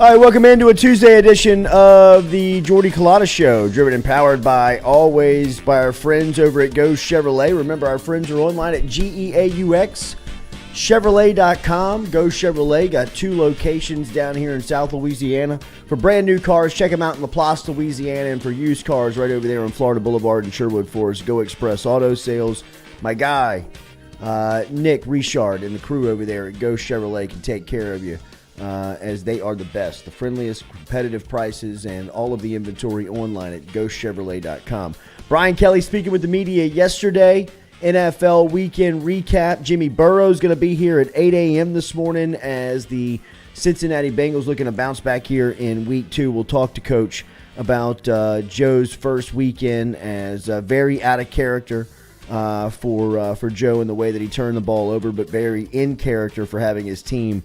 All right, welcome into a Tuesday edition of the Jordy Culotta Show, driven and powered by our friends over at Go Chevrolet. Remember, our friends are online at GeauxChevrolet.com. Go Chevrolet got 2 locations down here in South Louisiana. For brand new cars, check them out in Laplace, Louisiana, and for used cars right over there on Florida Boulevard in Sherwood Forest, Go Express Auto Sales. My guy, Nick Richard, and the crew over there at Go Chevrolet can take care of you. As they are the best, the friendliest, competitive prices, and all of the inventory online at GoChevrolet.com. Brian Kelly speaking with the media yesterday. NFL weekend recap. Jimmy Burrow is going to be here at 8 a.m. this morning as the Cincinnati Bengals looking to bounce back here in week 2. We'll talk to Coach about Joe's first weekend as very out of character for Joe in the way that he turned the ball over, but very in character for having his team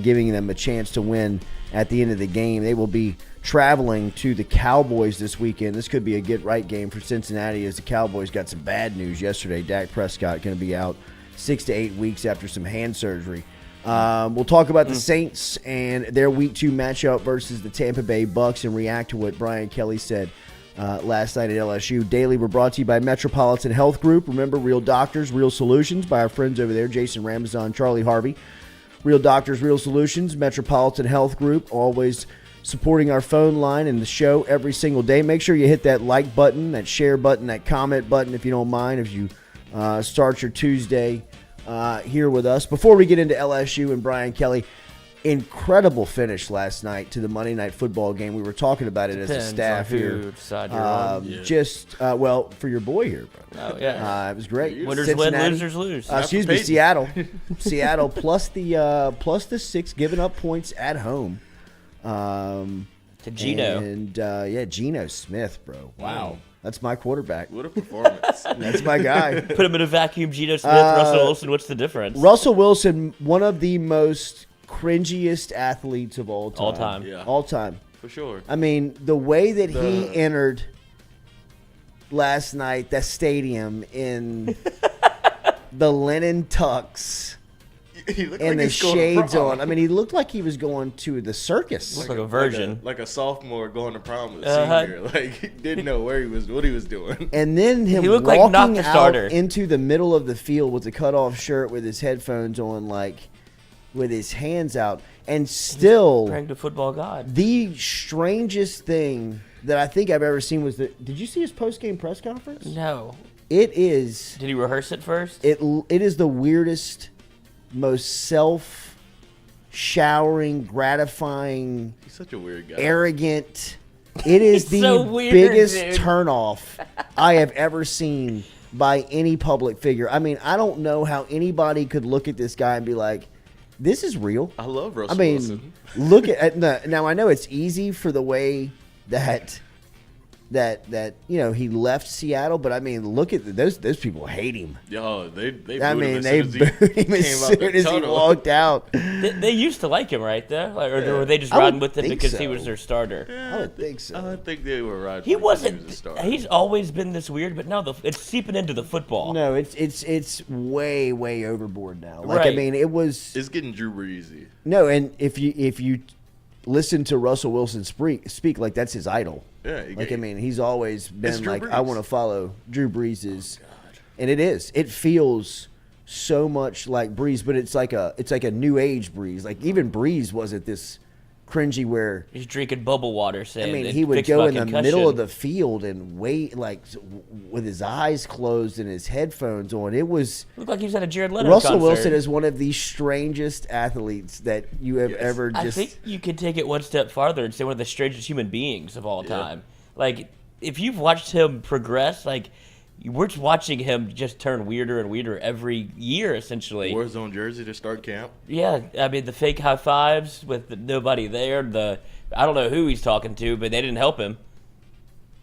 giving them a chance to win at the end of the game. They will be traveling to the Cowboys this weekend. This could be a get-right game for Cincinnati as the Cowboys got some bad news yesterday. Dak Prescott going to be out 6 to 8 weeks after some hand surgery. We'll talk about the Saints and their Week 2 matchup versus the Tampa Bay Bucks and react to what Brian Kelly said last night at LSU. Daily, we're brought to you by Metropolitan Health Group. Remember, real doctors, real solutions by our friends over there, Jason Ramazan, Charlie Harvey. Real doctors, real solutions, Metropolitan Health Group, always supporting our phone line and the show every single day. Make sure you hit that like button, that share button, that comment button if you don't mind, if you start your Tuesday here with us. Before we get into LSU and Brian Kelly, incredible finish last night to the Monday Night Football game. We were talking about it as a staff here. Well, for your boy here, bro. Oh, yeah. It was great. Winners Cincinnati, win, losers lose. Excuse me, Seattle. Seattle plus the 6 giving up points at home. To Geno. And, Geno Smith, bro. Wow. That's my quarterback. What a performance. That's my guy. Put him in a vacuum, Geno Smith, Russell Wilson. What's the difference? Russell Wilson, one of the most cringiest athletes of all time. All time. Yeah. All time. For sure. I mean, the way that he entered last night, that stadium in the linen tux and the shades on. I mean, he looked like he was going to the circus. Looked like a virgin. Like a sophomore going to prom with a senior. Like, he didn't know what he was doing. And then him looked like not walking the out starter. into the middle of the field with a cutoff shirt with his headphones on, like, with his hands out. And still, praying to football god. the strangest thing that I think I've ever seen was did you see his post-game press conference? No. It is. Did he rehearse it first? It is the weirdest, most self-showering, gratifying, He's such a weird guy. arrogant. It is the so weird, biggest dude. turnoff I have ever seen by any public figure. I mean, I don't know how anybody could look at this guy and be like, this is real. I love Russell I mean, Wilson. look at now. I know it's easy for the way that he left Seattle, but I mean, look at those people hate him. Yo, they They booed booed him as soon as he walked out. They used to like him, right? Though, or were they just riding with him because he was their starter? I would think so. I think they were right. He because wasn't. was a starter. He's always been this weird, but now it's seeping into the football. No, it's way overboard now. Like, I Right. mean, it was It's getting Drew Breesy. no, and if you listen to Russell Wilson speak, like, that's his idol. Yeah, Like, I mean, he's always been Drew like, Brees. I want to follow Drew Brees'. And it is. It feels so much like Brees, but it's like a new age Brees. Like, even Brees wasn't this cringy where He's drinking bubble water. Saying I mean, it he would fixed go my in the concussion. middle of the field and wait, like, with his eyes closed and his headphones on. It was Looked like he was at a Jared Leto Russell concert. Wilson is one of the strangest athletes that you have ever I just. think you could take it one step farther and say one of the strangest human beings of all time. Like, if you've watched him progress, like, we're just watching him just turn weirder and weirder every year, essentially. Warzone jersey to start camp. Yeah, I mean, the fake high fives with nobody there. I don't know who he's talking to, but they didn't help him.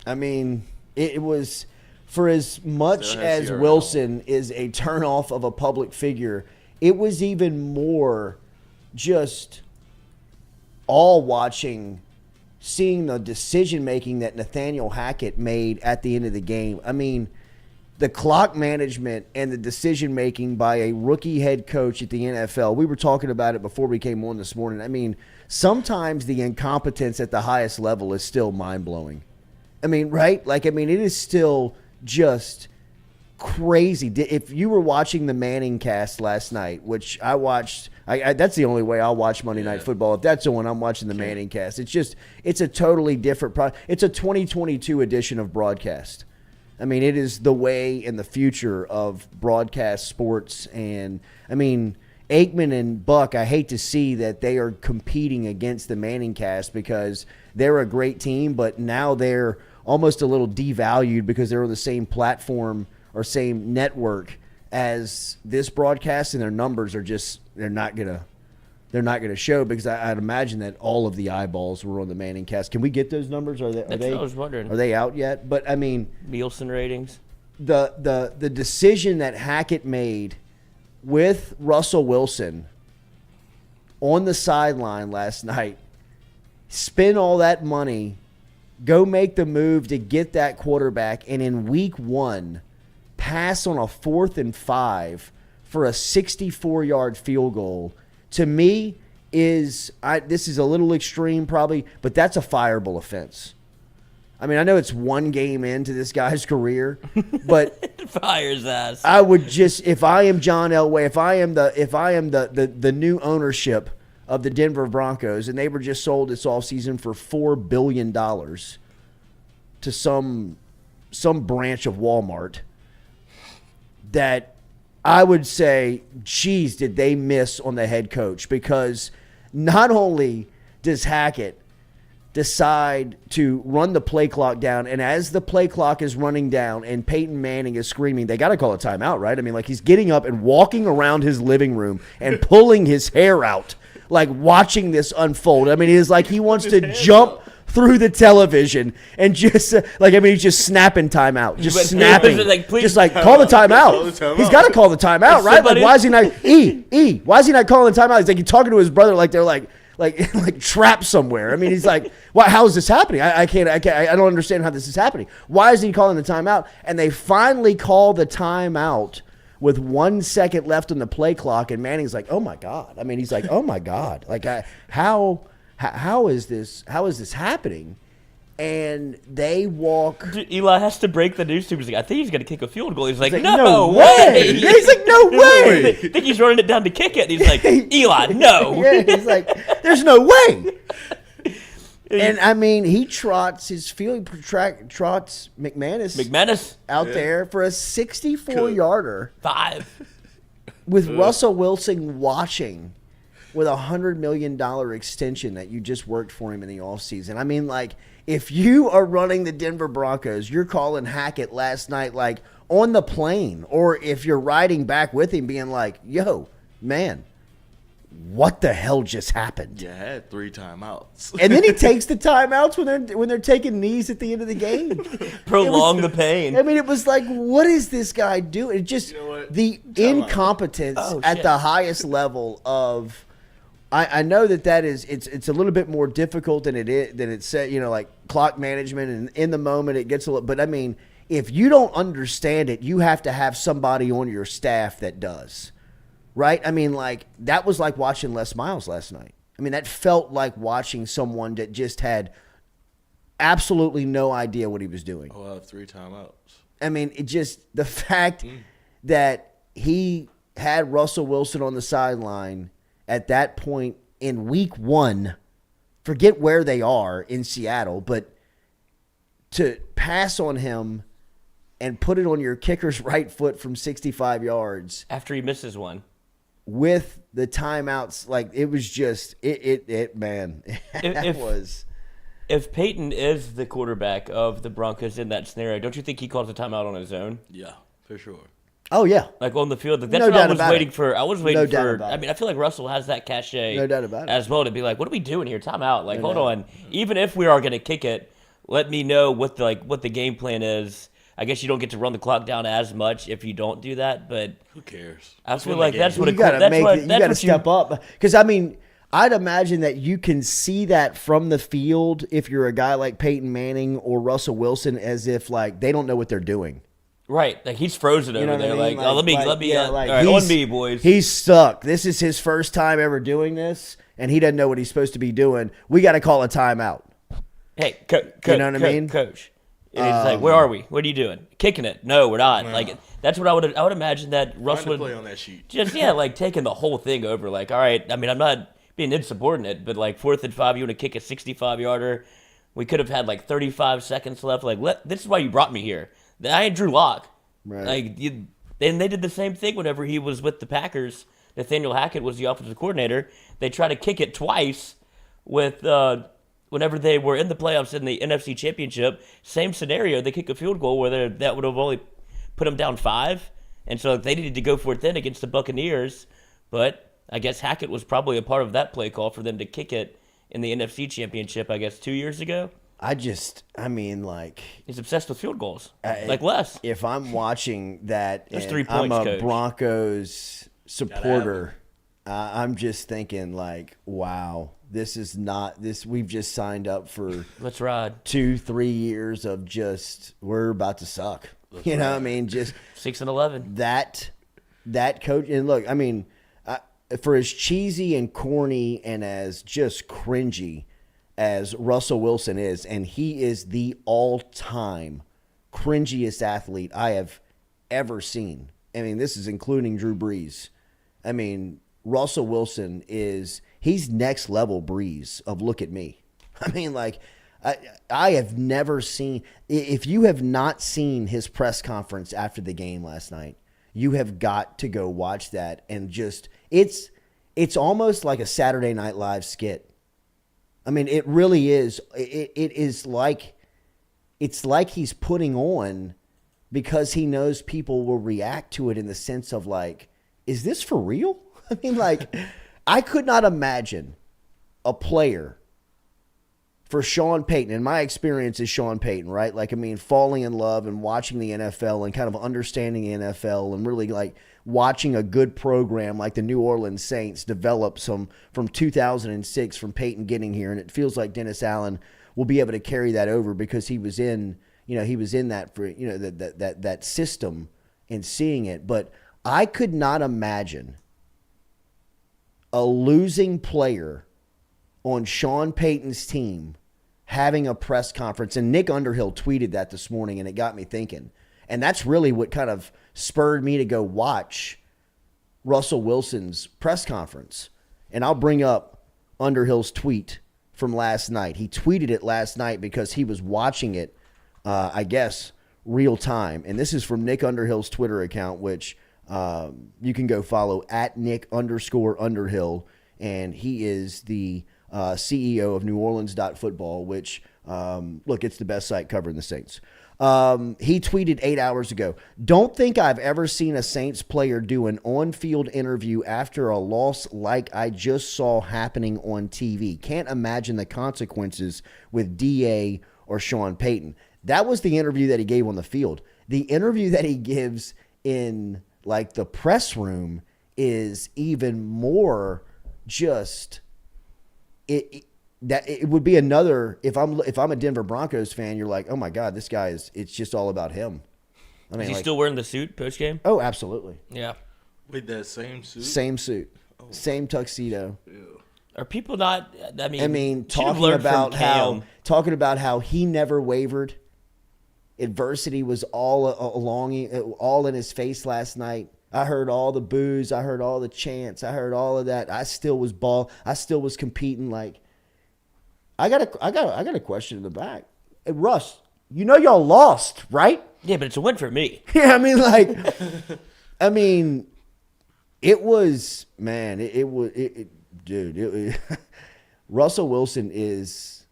I mean, it was, for as much Still has as CRL. Wilson is a turnoff of a public figure, it was even more just all watching, seeing the decision making that Nathaniel Hackett made at the end of the game. I mean, the clock management and the decision making by a rookie head coach at the NFL. We were talking about it before we came on this morning. I mean, sometimes the incompetence at the highest level is still mind-blowing. I mean, right? Like, I mean, it is still just crazy. If you were watching the Manning cast last night, which I watched, that's the only way I'll watch Monday Night Football. If that's the one, I'm watching the Manning cast. It's a totally different it's a 2022 edition of broadcast. I mean, it is the way and the future of broadcast sports. And, I mean, Aikman and Buck, I hate to see that they are competing against the Manning cast because they're a great team, but now they're almost a little devalued because they're on the same platform or same network as this broadcast, and their numbers are just they're not gonna show because I'd imagine that all of the eyeballs were on the Manning cast. Can we get those numbers? That's what I was wondering. Are they out yet? But I mean, Nielsen ratings. The decision that Hackett made with Russell Wilson on the sideline last night, spend all that money, go make the move to get that quarterback, and in week 1, pass on a 4th and 5 for a 64-yard field goal, to me this is a little extreme probably, but that's a fireable offense. I mean, I know it's one game into this guy's career, but fires ass. I would just, if I am John Elway, if I am the new ownership of the Denver Broncos, and they were just sold this offseason for $4 billion to some branch of Walmart, that I would say, geez, did they miss on the head coach? Because not only does Hackett decide to run the play clock down, and as the play clock is running down and Peyton Manning is screaming, they got to call a timeout, right? I mean, like, he's getting up and walking around his living rorum and pulling his hair out, like watching this unfold. I mean, it's like he wants to jump through the television and just he's just snapping timeout, just snapping, just like call the timeout. He's got to call the timeout, right? Like, why is he not why is he not calling the timeout? He's like, he's talking to his brother like they're like trapped somewhere. I mean, he's like, why? How is this happening? I don't understand how this is happening. Why is he calling the timeout? And they finally call the timeout with 1 second left on the play clock, and Manning's like, oh my God. I mean, he's like, oh my God. Like, how is this happening? And they walk. Dude, Eli has to break the news to him. He's like, I think he's going to kick a field goal. He's like, no way. Yeah, he's like, no way. I think he's running it down to kick it. And he's like, Eli, no. Yeah, he's like, there's no way. And, I mean, he trots McManus out there for a 64-yarder. 5. With Russell Wilson watching with a $100 million extension that you just worked for him in the offseason. I mean, like, if you are running the Denver Broncos, you're calling Hackett last night, like, on the plane. Or if you're riding back with him being like, yo, man, what the hell just happened? Yeah, I had 3 timeouts. And then he takes the timeouts when they're taking knees at the end of the game. Prolong the pain. I mean, it was like, what is this guy doing? It just, the incompetence at the highest level of, I know that is, it's a little bit more difficult than it's said, like clock management, and in the moment it gets a little, but I mean, if you don't understand it, you have to have somebody on your staff that does. Right? I mean, like, that was like watching Les Miles last night. I mean, that felt like watching someone that just had absolutely no idea what he was doing. Oh, I have 3 timeouts. I mean, it just, the fact that he had Russell Wilson on the sideline at that point in week 1, forget where they are in Seattle, but to pass on him and put it on your kicker's right foot from 65 yards. After he misses one. With the timeouts, like, it was just man. If Peyton is the quarterback of the Broncos in that scenario, don't you think he calls a timeout on his own? Yeah, for sure. Oh yeah, like on the field. That's what I was waiting for. I was waiting for. I mean, I feel like Russell has that cachet, no doubt about it, as well, to be like, what are we doing here? Timeout. Like, hold on. Even if we are going to kick it, let me know what the game plan is. I guess you don't get to run the clock down as much if you don't do that, but who cares? I feel like that's what you got to step up, because I mean, I'd imagine that you can see that from the field if you're a guy like Peyton Manning or Russell Wilson, as if like they don't know what they're doing. Right, like he's frozen over there. what I mean? Like, oh, let me, all right, he's- on me, boys. He's stuck. This is his first time ever doing this, and he doesn't know what he's supposed to be doing. We got to call a timeout. Hey, you know what I mean? Coach. And he's like, where are we? What are you doing? Kicking it? No, we're not. Like, that's what I would imagine that Russ would play on that sheet. just like taking the whole thing over. Like, all right, I mean, I'm not being insubordinate, but like 4th and 5, you want to kick a 65-yarder. We could have had like 35 seconds left. Like, this is why you brought me here. I ain't Drew Lock. Right. Like, and they did the same thing whenever he was with the Packers. Nathaniel Hackett was the offensive coordinator. They tried to kick it twice with whenever they were in the playoffs in the NFC Championship. Same scenario. They kick a field goal where that would have only put them down 5. And so they needed to go for it then against the Buccaneers. But I guess Hackett was probably a part of that play call for them to kick it in the NFC Championship, I guess, 2 years ago. He's obsessed with field goals, like Les. If I'm watching that, That's and 3 points, I'm a Coach. Broncos supporter, I'm just thinking like, wow, this is not this. We've just signed up for Let's ride 2-3 years of just we're about to suck. You know what I mean? Just 6-11. That coach, and look, I mean, for as cheesy and corny and as just cringy as Russell Wilson is, and he is the all-time cringiest athlete I have ever seen. I mean, this is including Drew Brees. I mean, Russell Wilson he's next level Brees of look at me. I mean, like, I have never seen, if you have not seen his press conference after the game last night, you have got to go watch that, and just, it's almost like a Saturday Night Live skit. I mean, it really is. It is like, it's like he's putting on because he knows people will react to it in the sense of like, is this for real? I mean, like, I could not imagine a player for Sean Payton, and my experience is Sean Payton, right? Like, I mean, falling in love and watching the NFL and kind of understanding the NFL and really like watching a good program like the New Orleans Saints develop some from 2006 from Peyton getting here. And it feels like Dennis Allen will be able to carry that over because he was in that for, that system and seeing it. But I could not imagine a losing player on Sean Payton's team having a press conference. And Nick Underhill tweeted that this morning, and it got me thinking. And that's really what kind of spurred me to go watch Russell Wilson's press conference. And I'll bring up Underhill's tweet from last night. He tweeted it last night because he was watching it, I guess, real time. And this is from Nick Underhill's Twitter account, which you can go follow at Nick_Underhill. And he is the CEO of New Orleans.football, which, look, it's the best site covering the Saints. He tweeted 8 hours ago, "Don't think I've ever seen a Saints player do an on-field interview after a loss like I just saw happening on TV. Can't imagine the consequences with DA or Sean Payton." That was the interview that he gave on the field. The interview that he gives in like the press room is even more just it would be another, if I'm a Denver Broncos fan, you're like, oh my God, this guy it's just all about him. I mean, is he still wearing the suit post game? Oh, absolutely. Yeah. With that same suit? Same suit. Same tuxedo. Ew. Are people not, I mean talking about how he never wavered. Adversity was all in his face last night. I heard all the boos. I heard all the chants. I heard all of that. I still was competing. Like, I got a question in the back. Hey, Russ, y'all lost, right? Yeah, but it's a win for me. Yeah, I mean, it was, man, dude, Russell Wilson is,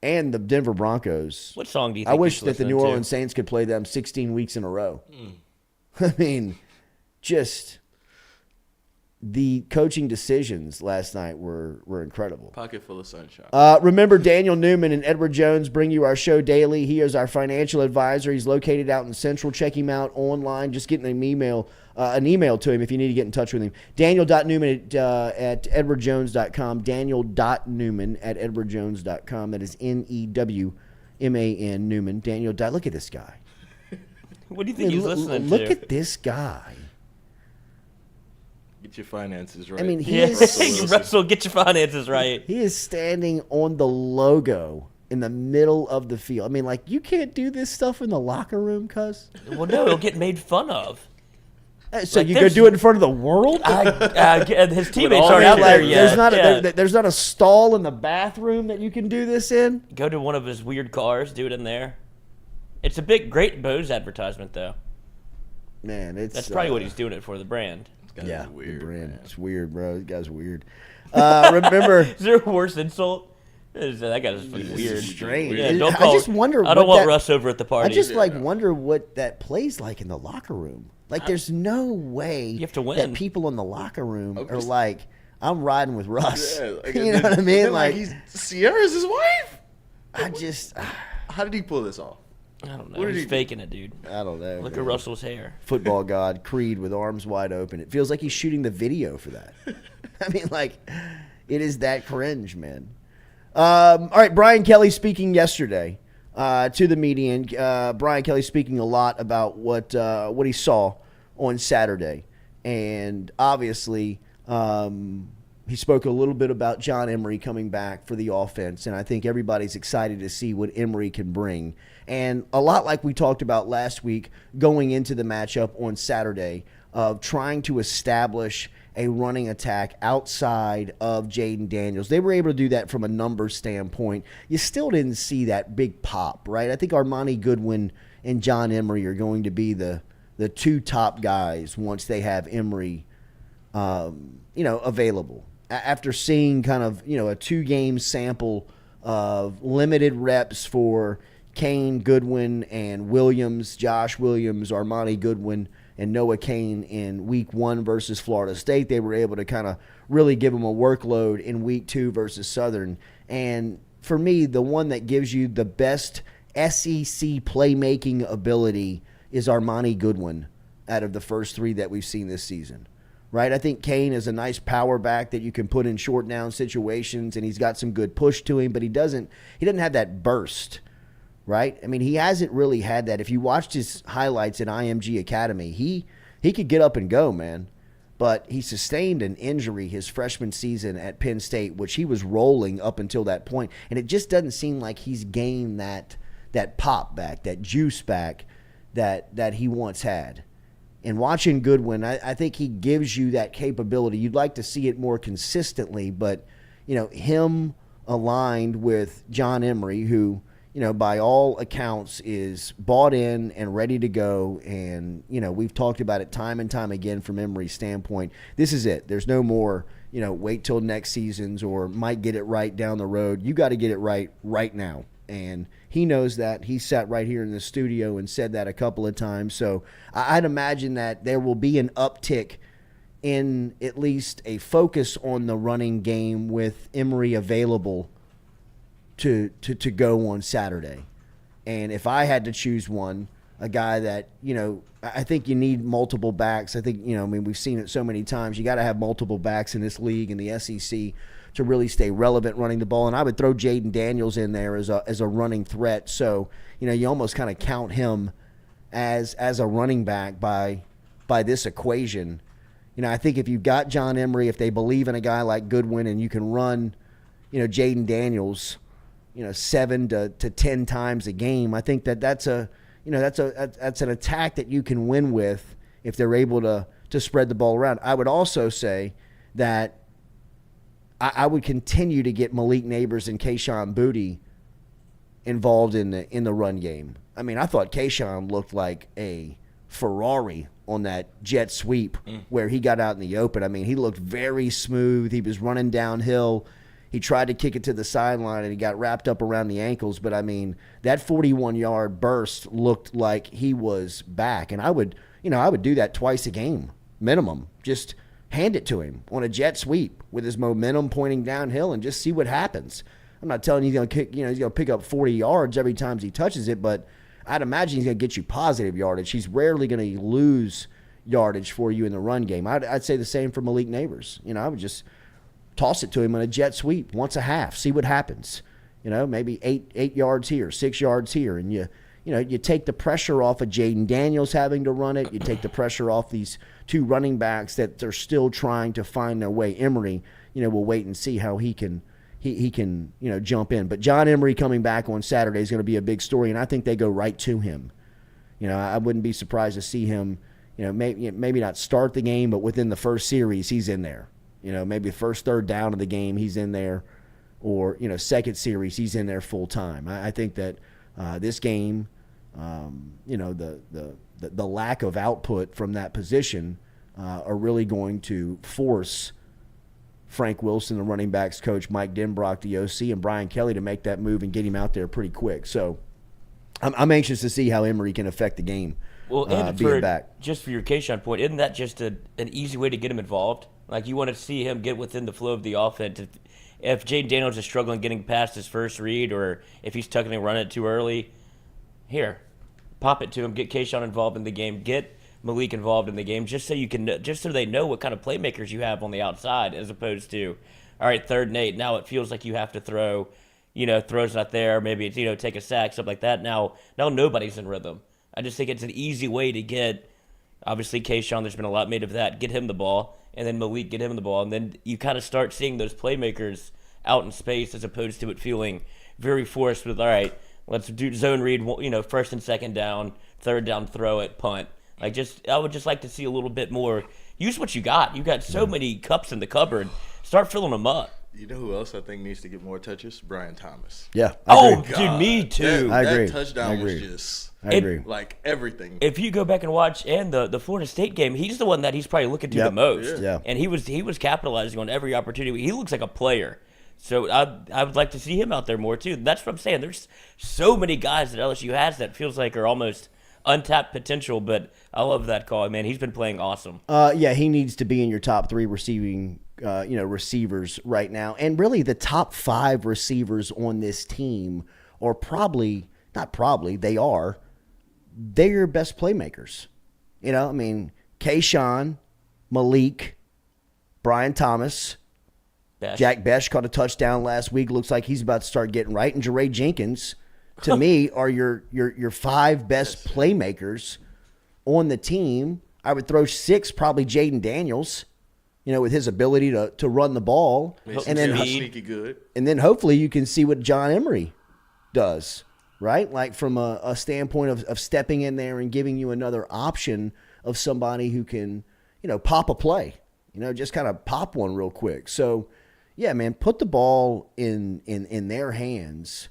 and the Denver Broncos. What song do you think I wish that the New Orleans Saints could play them 16 weeks in a row. I mean, just the coaching decisions last night were incredible. Pocket full of sunshine. Remember, Daniel Newman and Edward Jones bring you our show daily. He is our financial advisor. He's located out in Central. Check him out online. Just get an email to him if you need to get in touch with him. Daniel.Newman at edwardjones.com. Daniel.Newman at edwardjones.com. That is Newman. Newman. Daniel. Look at this guy. What do you think he's listening look to? at this guy. Get your finances right. I mean, he Yes, Russell, get your finances right. He is standing on the logo in the middle of the field. I mean, like, you can't do this stuff in the locker room, cuz. Well, no, he'll get made fun of. So Like, you go do it in front of the world? His teammates all aren't the out there players. yet. There's not a stall in the bathroom that you can do this in? Go to one of his weird cars, do it in there. It's a great Bose advertisement, though. Man, That's probably what he's doing it for, the brand. Yeah, weird, the brand. man. It's weird, bro. This guy's weird. Remember... Is there a worse insult? That guy's fucking weird. Strange. Yeah, I just wonder I don't what want that- Russ over at the party. I just wonder what that plays like in the locker room. Like, there's no way You have to win. that people in the locker room are just- like, I'm riding with Russ. Yeah, like, You know what I mean? then, Like, Sierra's his wife. I just, How did he pull this off? I don't know. What did He's he do? faking it, dude. I don't know. Look man. at Russell's hair. Football god Creed with arms wide open. It feels like he's shooting the video for that. I mean, like, it is that cringe, man. All right, Brian Kelly speaking yesterday to the media. And, Brian Kelly speaking a lot about what he saw on Saturday, and obviously he spoke a little bit about John Emery coming back for the offense, and I think everybody's excited to see what Emery can bring. And a lot like we talked about last week going into the matchup on Saturday of trying to establish a running attack outside of Jaden Daniels. They were able to do that from a numbers standpoint. You still didn't see that big pop, right? I think Armani Goodwin and John Emery are going to be the two top guys once they have Emery, available. After seeing kind of, a 2-game sample of limited reps for Kane, Goodwin, and Williams, Josh Williams, Armani Goodwin, and Noah Kane in week 1 versus Florida State, they were able to kind of really give them a workload in week 2 versus Southern. And for me, the one that gives you the best SEC playmaking ability is Armani Goodwin out of the first 3 that we've seen this season. Right? I think Kane is a nice power back that you can put in short down situations, and he's got some good push to him, but he doesn't have that burst. Right? I mean, he hasn't really had that. If you watched his highlights at IMG Academy, he could get up and go, man. But he sustained an injury his freshman season at Penn State, which he was rolling up until that point. And it just doesn't seem like he's gained that pop back, that juice back that he once had. And watching Goodwin, I think he gives you that capability. You'd like to see it more consistently, but, him aligned with John Emery, who, by all accounts is bought in and ready to go. And, we've talked about it time and time again from Emery's standpoint. This is it. There's no more, wait till next season's or might get it right down the road. You got to get it right now. And he knows that. He sat right here in the studio and said that a couple of times. So I'd imagine that there will be an uptick in at least a focus on the running game with Emery available to go on Saturday. And if I had to choose one, a guy that, I think you need multiple backs. I think, we've seen it so many times. You got to have multiple backs in this league in the SEC to really stay relevant running the ball. And I would throw Jaden Daniels in there as a running threat. So, you almost kind of count him as a running back by this equation. I think if you've got John Emery, if they believe in a guy like Goodwin and you can run, Jaden Daniels, 7 to 10 times a game, I think that's an attack that you can win with if they're able to spread the ball around. I would also say that I would continue to get Malik Neighbors and Kayshon Boutte involved in the run game. I mean, I thought Kayshon looked like a Ferrari on that jet sweep where he got out in the open. I mean, he looked very smooth. He was running downhill. He tried to kick it to the sideline, and he got wrapped up around the ankles. But, I mean, that 41-yard burst looked like he was back. And I would do that twice a game, minimum. Just hand it to him on a jet sweep with his momentum pointing downhill and just see what happens. I'm not telling you he's going to kick, he's going to pick up 40 yards every time he touches it, but I'd imagine he's going to get you positive yardage. He's rarely going to lose yardage for you in the run game. I'd say the same for Malik Neighbors. I would just toss it to him on a jet sweep once a half, see what happens. Maybe 8 yards here, 6 yards here, and you you take the pressure off of Jaden Daniels having to run it. You take the pressure off these two running backs that they're still trying to find their way. Emery, we'll wait and see how he can jump in. But John Emery coming back on Saturday is going to be a big story, and I think they go right to him. I wouldn't be surprised to see him, maybe not start the game, but within the first series, he's in there. Maybe the first third down of the game, he's in there, or second series, he's in there full time. I think that this game, the lack of output from that position are really going to force Frank Wilson, the running backs coach, Mike Denbrock, the OC, and Brian Kelly to make that move and get him out there pretty quick. So I'm anxious to see how Emery can affect the game. Well, and being back. Just for your Kayshawn point, isn't that just an easy way to get him involved? Like, you want to see him get within the flow of the offense. If Jaden Daniels is struggling getting past his first read, or if he's tucking and running it too early, here, pop it to him. Get Kayshawn involved in the game. Get Malik involved in the game, just so they know what kind of playmakers you have on the outside, as opposed to, all right, 3rd and 8. Now it feels like you have to throw, throws not there. Maybe it's take a sack, something like that. Now nobody's in rhythm. I just think it's an easy way to get, obviously, Kayshawn, there's been a lot made of that, get him the ball, and then Malik, get him the ball, and then you kind of start seeing those playmakers out in space, as opposed to it feeling very forced with, all right, let's do zone read, 1st and 2nd down, 3rd down, throw it, punt. I would just like to see a little bit more. Use what you got. You got so many cups in the cupboard. Start filling them up. You know who else I think needs to get more touches? Brian Thomas. Yeah. Dude, me too. I agree. That touchdown was just like everything. If you go back and watch the Florida State game, he's the one that he's probably looking to the most. Yeah. And he was capitalizing on every opportunity. He looks like a player. So I would like to see him out there more too. That's what I'm saying. There's so many guys that LSU has that feels like are almost untapped potential, but I love that call. Man, he's been playing awesome. He needs to be in your top 3 receiving receivers right now. And really the top 5 receivers on this team are they're your best playmakers. Kayshawn, Malik, Brian Thomas, Besh. Jack Besh caught a touchdown last week. Looks like he's about to start getting right. And Jeray Jenkins, to me, are your 5 best playmakers on the team. I would throw 6, probably Jaden Daniels, with his ability to run the ball. And then sneaky good. And then hopefully you can see what John Emery does, right? Like from a standpoint of stepping in there and giving you another option of somebody who can, pop a play, just kind of pop one real quick. So, yeah, man, put the ball in their hands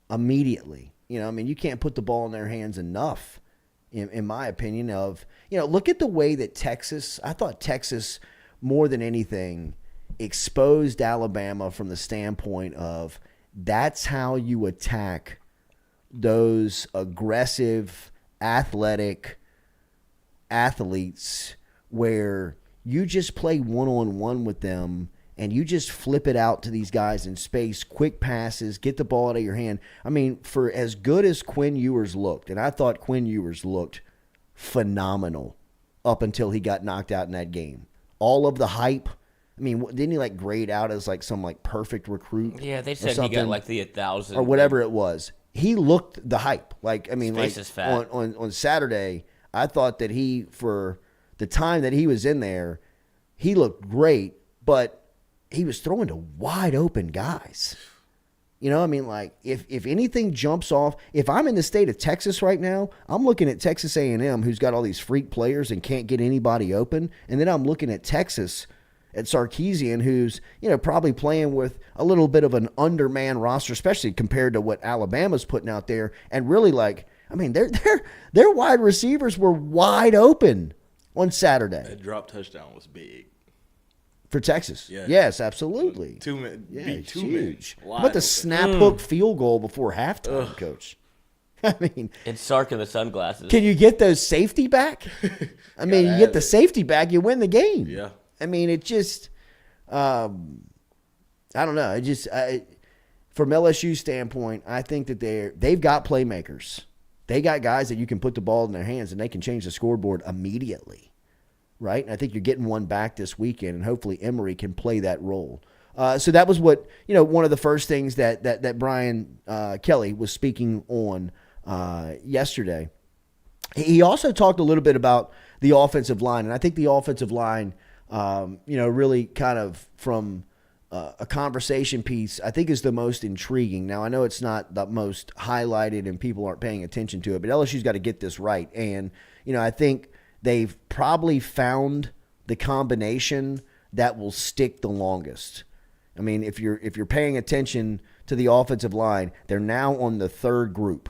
immediately. You can't put the ball in their hands enough, in my opinion. Look at the way that I thought Texas, more than anything, exposed Alabama from the standpoint of that's how you attack those aggressive, athletic athletes, where you just play one-on-one with them and you just flip it out to these guys in space, quick passes, get the ball out of your hand. For as good as Quinn Ewers looked, and I thought Quinn Ewers looked phenomenal up until he got knocked out in that game. All of the hype. Didn't he grade out as some perfect recruit? Yeah, they said he got the 1,000 or whatever it was. He looked the hype. His face is fat. On Saturday, I thought that he, for the time that he was in there, he looked great, but he was throwing to wide open guys. If anything jumps off, if I'm in the state of Texas right now, I'm looking at Texas A&M, who's got all these freak players and can't get anybody open, and then I'm looking at Texas, at Sarkisian, who's probably playing with a little bit of an undermanned roster, especially compared to what Alabama's putting out there, and really their wide receivers were wide open on Saturday. That drop touchdown was big. For Texas. Yeah. Yes, absolutely. 2 men. Yeah, Beat 2 huge. men. How about the snap hook field goal before halftime, Coach? It's Sark in the sunglasses. Can you get those safety back? You get the safety back, you win the game. Yeah. It just, I don't know. From LSU's standpoint, I think that they've got playmakers. They got guys that you can put the ball in their hands and they can change the scoreboard immediately. Right? And I think you're getting one back this weekend, and hopefully Emery can play that role. So that was what, one of the first things that Brian Kelly was speaking on yesterday. He also talked a little bit about the offensive line, and I think the offensive line, really kind of from a conversation piece, I think is the most intriguing. Now, I know it's not the most highlighted and people aren't paying attention to it, but LSU's got to get this right. And, I think they've probably found the combination that will stick the longest. I mean, if you're paying attention to the offensive line, they're now on the third group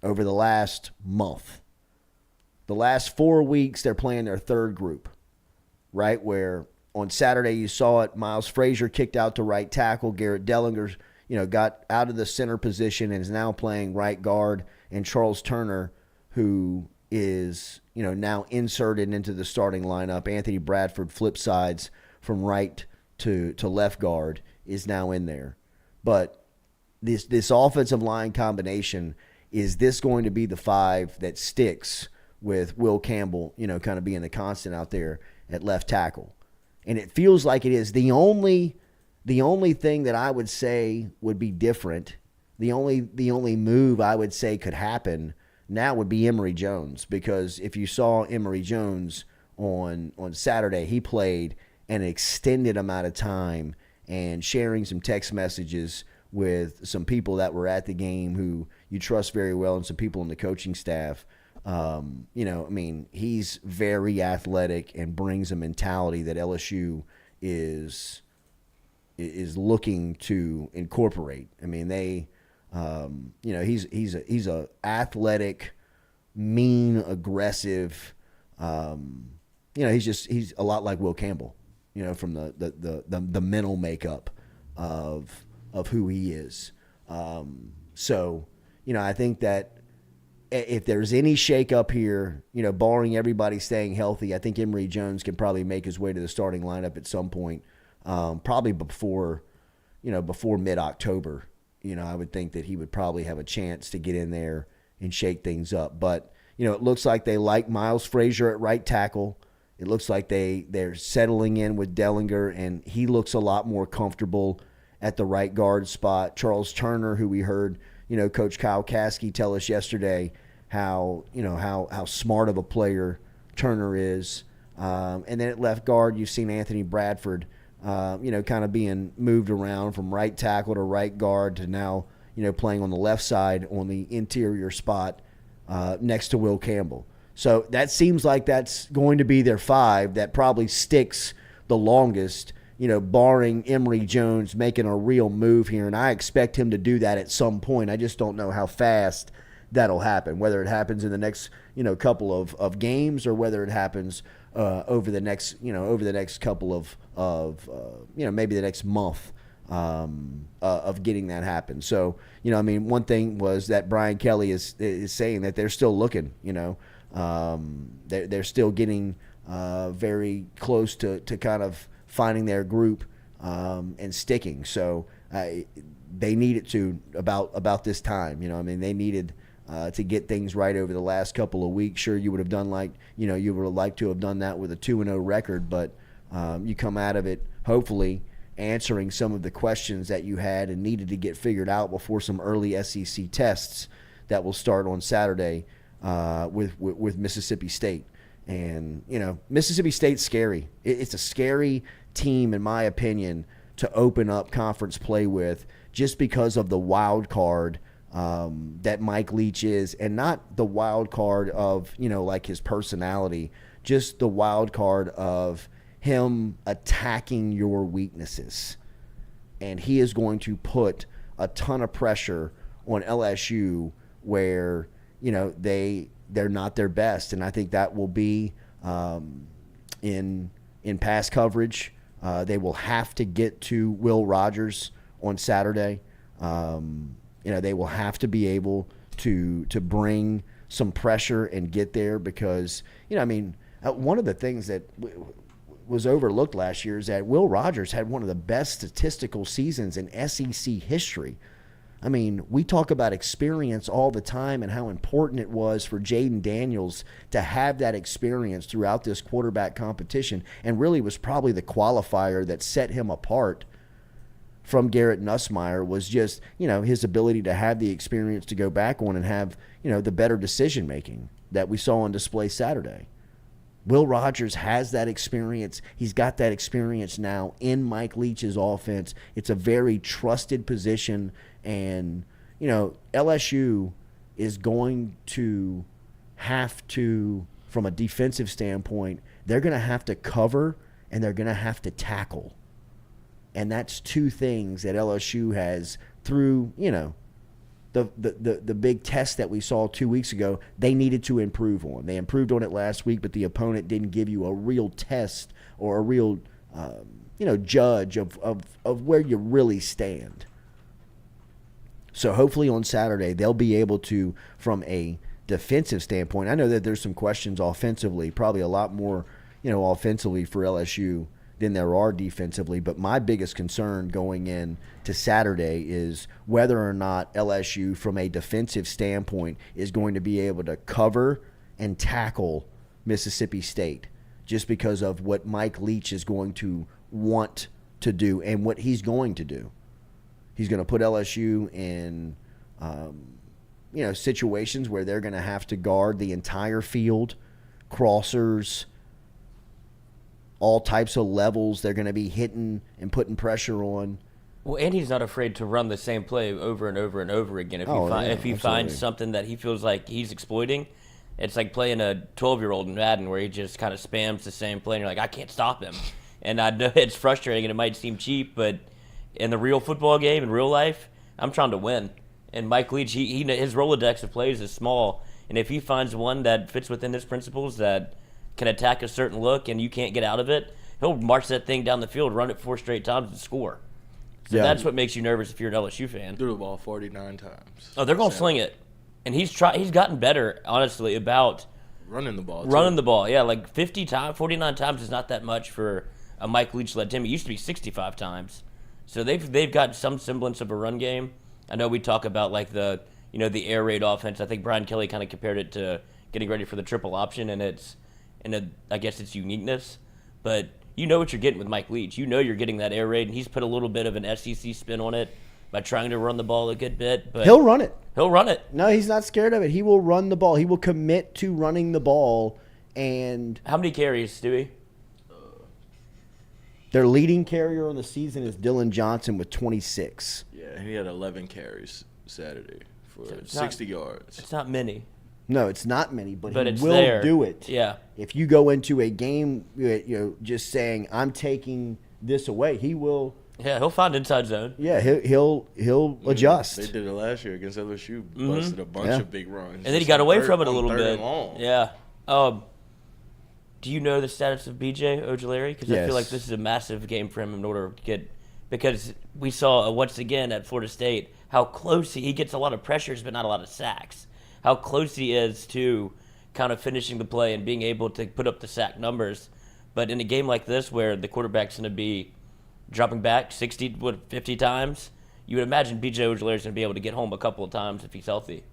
over the last month. The last 4 weeks, they're playing their third group, right? Where on Saturday you saw it, Miles Frazier kicked out to right tackle. Garrett Dellinger, got out of the center position and is now playing right guard. And Charles Turner, who is, now inserted into the starting lineup. Anthony Bradford flip sides from right to left guard is now in there. But this offensive line combination, is this going to be the five that sticks with Will Campbell, kind of being the constant out there at left tackle? And it feels like it is. The only thing that I would say would be different, the only move I would say could happen now would be Emory Jones, because if you saw Emory Jones on Saturday, he played an extended amount of time and sharing some text messages with some people that were at the game who you trust very well and some people in the coaching staff. He's very athletic and brings a mentality that LSU is looking to incorporate. I mean, he's a athletic, mean, aggressive. He's a lot like Will Campbell. From the mental makeup of who he is. I think that if there's any shakeup here, barring everybody staying healthy, I think Emory Jones can probably make his way to the starting lineup at some point, probably before mid-October. I would think that he would probably have a chance to get in there and shake things up. But, it looks like they like Miles Frazier at right tackle. It looks like they're settling in with Dellinger, and he looks a lot more comfortable at the right guard spot. Charles Turner, who we heard, Coach Kyle Caskey tell us yesterday how smart of a player Turner is. And then at left guard, you've seen Anthony Bradford, kind of being moved around from right tackle to right guard to now, playing on the left side on the interior spot next to Will Campbell. So that seems like that's going to be their five that probably sticks the longest, barring Emory Jones making a real move here. And I expect him to do that at some point. I just don't know how fast that'll happen, whether it happens in the next, couple of games or whether it happens over the next couple of maybe the next month of getting that happen. So, one thing was that Brian Kelly is saying that they're still looking, they're still getting very close to kind of finding their group and sticking. So they needed to about this time. They needed to get things right over the last couple of weeks. Sure, you would have done you would have liked to have done that with a 2-0 record, but you come out of it hopefully answering some of the questions that you had and needed to get figured out before some early SEC tests that will start on Saturday with Mississippi State. And, Mississippi State's scary. It's a scary team, in my opinion, to open up conference play with just because of the wild card that Mike Leach is, and not the wild card of, like his personality, just the wild card of him attacking your weaknesses. And he is going to put a ton of pressure on LSU where, they're not their best. And I think that will be in pass coverage. They will have to get to Will Rogers on Saturday. They will have to be able to bring some pressure and get there because, one of the things that was overlooked last year is that Will Rogers had one of the best statistical seasons in SEC history. We talk about experience all the time and how important it was for Jaden Daniels to have that experience throughout this quarterback competition, and really was probably the qualifier that set him apart from Garrett Nussmeier was just, his ability to have the experience to go back on and have, the better decision making that we saw on display Saturday. Will Rogers has that experience. He's got that experience now in Mike Leach's offense. It's a very trusted position, and, LSU is going to have to, from a defensive standpoint, they're going to have to cover and they're going to have to tackle. And that's two things that LSU has through, the big test that we saw 2 weeks ago, they needed to improve on. They improved on it last week, but the opponent didn't give you a real test or a real, judge of where you really stand. So hopefully on Saturday they'll be able to, from a defensive standpoint, I know that there's some questions offensively, probably a lot more, offensively for LSU than there are defensively. But my biggest concern going in to Saturday is whether or not LSU, from a defensive standpoint, is going to be able to cover and tackle Mississippi State, just because of what Mike Leach is going to want to do and what he's going to do. He's going to put LSU in, situations where they're going to have to guard the entire field, crossers, all types of levels. They're going to be hitting and putting pressure on. Well, and he's not afraid to run the same play over and over and over again. If he finds something that he feels like he's exploiting, it's like playing a 12-year-old in Madden where he just kind of spams the same play, and you're like, I can't stop him. And I know it's frustrating and it might seem cheap, but in the real football game, in real life, I'm trying to win. And Mike Leach, his Rolodex of plays is small, and if he finds one that fits within his principles that can attack a certain look and you can't get out of it, he'll march that thing down the field, run it 4 straight times, and score. So that's what makes you nervous if you're an LSU fan. Threw the ball 49 times. Oh, they're going to sling it. And he's gotten better, honestly, about running the ball. Running the ball, yeah. Like 49 times is not that much for a Mike Leach-led team. It used to be 65 times. So they've got some semblance of a run game. I know we talk about like the air raid offense. I think Brian Kelly kind of compared it to getting ready for the triple option, and I guess its uniqueness. But you know what you're getting with Mike Leach. You know you're getting that air raid, and he's put a little bit of an SEC spin on it by trying to run the ball a good bit. But he'll run it. He'll run it. No, he's not scared of it. He will run the ball. He will commit to running the ball. And how many carries, Stewie? Their leading carrier on the season is Dylan Johnson with 26. Yeah, he had 11 carries Saturday for 60 yards. It's not many. No, it's not many, but he it's will there. do it. Yeah. If you go into a game, just saying I'm taking this away, he will. Yeah, he'll find inside zone. Yeah, he'll adjust. They did it last year against LSU, busted a bunch of big runs, and then he got away from it a little bit. Long. Yeah. Do you know the status of BJ Ojulari? Because I feel like this is a massive game for him in order to get. Because we saw once again at Florida State how close he gets a lot of pressures, but not a lot of sacks. How close he is to kind of finishing the play and being able to put up the sack numbers. But in a game like this where the quarterback's going to be dropping back 50 times, you would imagine BJ Ojulari's going to be able to get home a couple of times if he's healthy.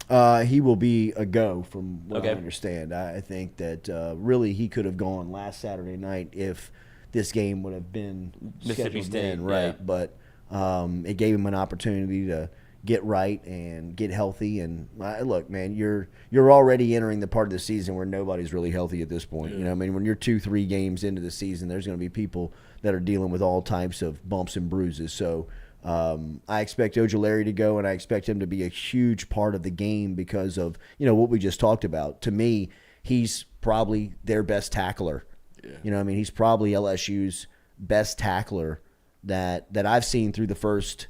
He will be a go from what I understand. I think that really he could have gone last Saturday night if this game would have been Mississippi State, right. Yeah. But it gave him an opportunity to get right and get healthy. And look, man, you're already entering the part of the season where nobody's really healthy at this point. Yeah. When you're 2-3 games into the season, there's going to be people that are dealing with all types of bumps and bruises. So I expect Ojulari to go, and I expect him to be a huge part of the game because of what we just talked about. To me, he's probably their best tackler. Yeah. He's probably LSU's best tackler that I've seen through the first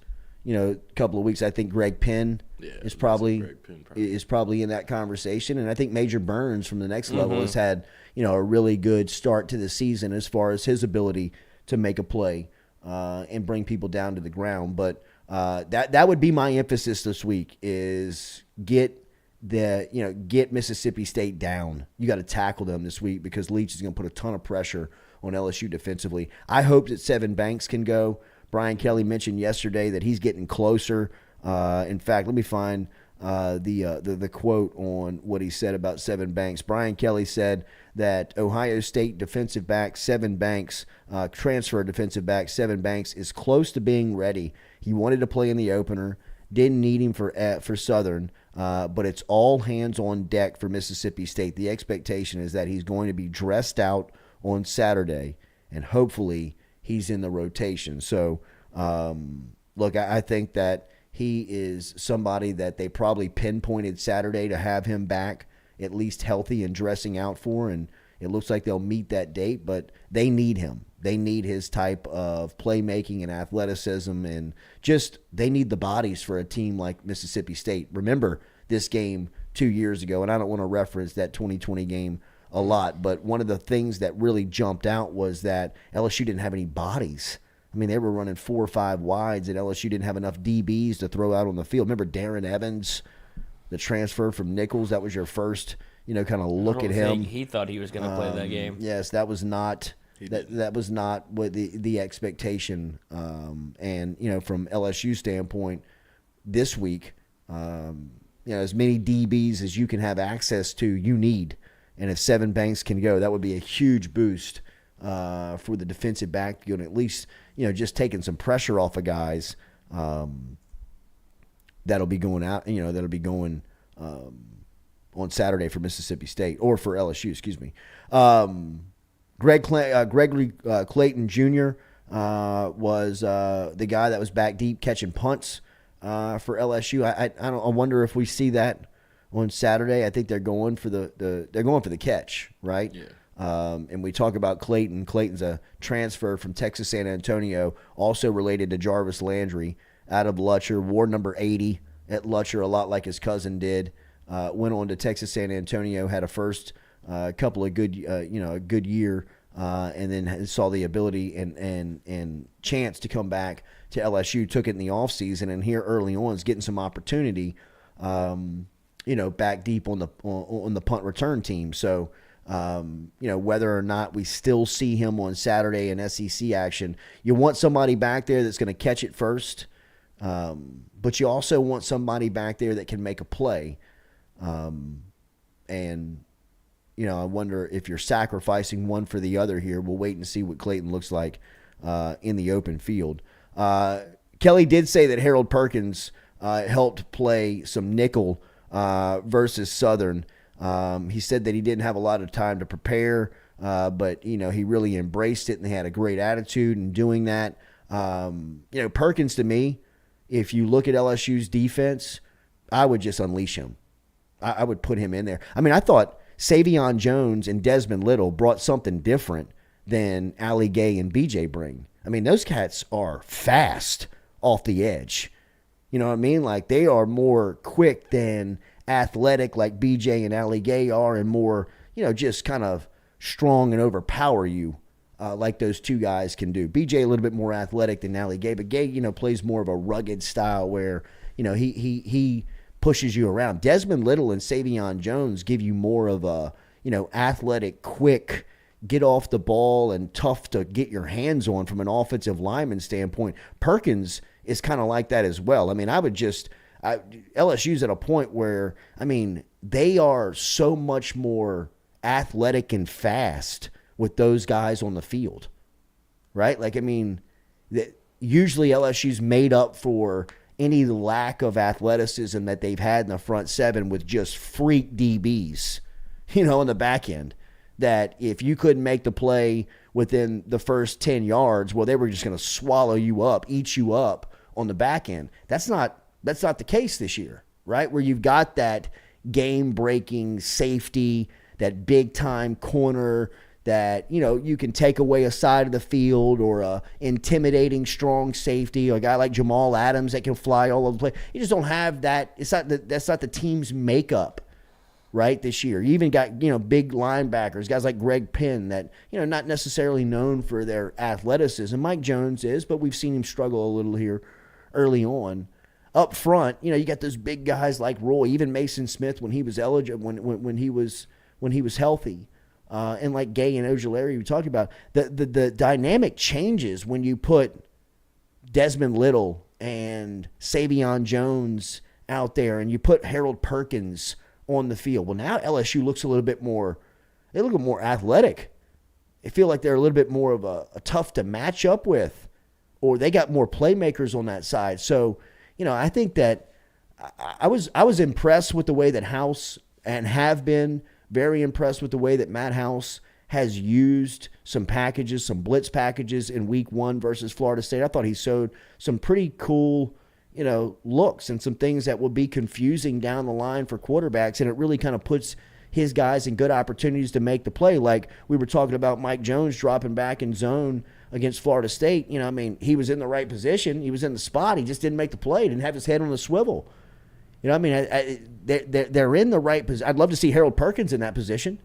couple of weeks. I think Greg Penn is probably in that conversation, and I think Major Burns from the next level has had a really good start to the season as far as his ability to make a play and bring people down to the ground. But that would be my emphasis this week is get Mississippi State down. You got to tackle them this week because Leach is going to put a ton of pressure on LSU defensively. I hope that Sevyn Banks can go. Brian Kelly mentioned yesterday that he's getting closer. In fact, let me find the quote on what he said about Sevyn Banks. Brian Kelly said that Ohio State defensive back Sevyn Banks, transfer defensive back Sevyn Banks, is close to being ready. He wanted to play in the opener, didn't need him for Southern, but it's all hands on deck for Mississippi State. The expectation is that he's going to be dressed out on Saturday, and hopefully he's in the rotation. So, look, I think that he is somebody that they probably pinpointed Saturday to have him back at least healthy and dressing out for, and it looks like they'll meet that date, but they need him. They need his type of playmaking and athleticism, and just they need the bodies for a team like Mississippi State. Remember this game 2 years ago, and I don't want to reference that 2020 game a lot, but one of the things that really jumped out was that LSU didn't have any bodies. I mean, they were running 4 or 5 wides, and LSU didn't have enough DBs to throw out on the field. Remember Darren Evans, the transfer from Nichols? That was your first, kind of look at him. He thought he was going to play that game. Yes, that was not that was not what the expectation. And from LSU standpoint, this week, as many DBs as you can have access to, you need. And if Sevyn Banks can go, that would be a huge boost for the defensive backfield, and at least just taking some pressure off of guys that'll be going out. That'll be going on Saturday for Mississippi State, or for LSU. Excuse me. Gregory Clayton Jr. Was the guy that was back deep catching punts for LSU. I wonder if we see that on Saturday. I think they're going for the catch, right? Yeah. And we talk about Clayton. Clayton's a transfer from Texas San Antonio, also related to Jarvis Landry out of Lutcher, wore number 80 at Lutcher, a lot like his cousin did. Went on to Texas San Antonio, had a first couple of good, a good year, and then saw the ability and chance to come back to LSU. Took it in the offseason, and here early on is getting some opportunity, back deep on the punt return team. So. Whether or not we still see him on Saturday in SEC action, you want somebody back there that's going to catch it first, but you also want somebody back there that can make a play. And I wonder if you're sacrificing one for the other here. We'll wait and see what Clayton looks like in the open field. Kelly did say that Harold Perkins helped play some nickel versus Southern. He said that he didn't have a lot of time to prepare, but, he really embraced it, and they had a great attitude in doing that. Perkins, to me, if you look at LSU's defense, I would just unleash him. I would put him in there. I mean, I thought Savion Jones and Desmond Little brought something different than Ali Gay and BJ bring. I mean, those cats are fast off the edge. You know what I mean? Like, they are more quick than athletic like BJ and Ali Gay are, and more, just kind of strong and overpower you like those two guys can do. BJ a little bit more athletic than Ali Gay, but Gay, plays more of a rugged style where, he pushes you around. Desmond Little and Savion Jones give you more of a, athletic, quick, get off the ball and tough to get your hands on from an offensive lineman standpoint. Perkins is kind of like that as well. I mean, LSU's at a point where, they are so much more athletic and fast with those guys on the field, right? Usually LSU's made up for any lack of athleticism that they've had in the front seven with just freak DBs, on the back end, that if you couldn't make the play within the first 10 yards, well, they were just going to swallow you up, eat you up on the back end. That's not the case this year, right? Where you've got that game-breaking safety, that big-time corner that, you can take away a side of the field, or a intimidating strong safety, or a guy like Jamal Adams that can fly all over the place. You just don't have that. That's not the team's makeup, right, this year. You even got, big linebackers, guys like Greg Penn that, not necessarily known for their athleticism. Mike Jones is, but we've seen him struggle a little here early on. Up front, you got those big guys like Roy, even Mason Smith when he was eligible, when he was healthy, and like Gay and Ojulari we talked about. The dynamic changes when you put Desmond Little and Savion Jones out there and you put Harold Perkins on the field. Well, now LSU looks a little bit more, they look more athletic. They feel like they're a little bit more of a tough to match up with, or they got more playmakers on that side. So, I think that I was impressed with the way that House, and have been very impressed with the way that Matt House has used some packages, some blitz packages in week 1 versus Florida State. I thought he showed some pretty cool, looks and some things that will be confusing down the line for quarterbacks, and it really kind of puts his guys in good opportunities to make the play. Like we were talking about Mike Jones dropping back in zone against Florida State. He was in the right position. He was in the spot. He just didn't make the play. Didn't have his head on the swivel. They're in the right position. I'd love to see Harold Perkins in that position.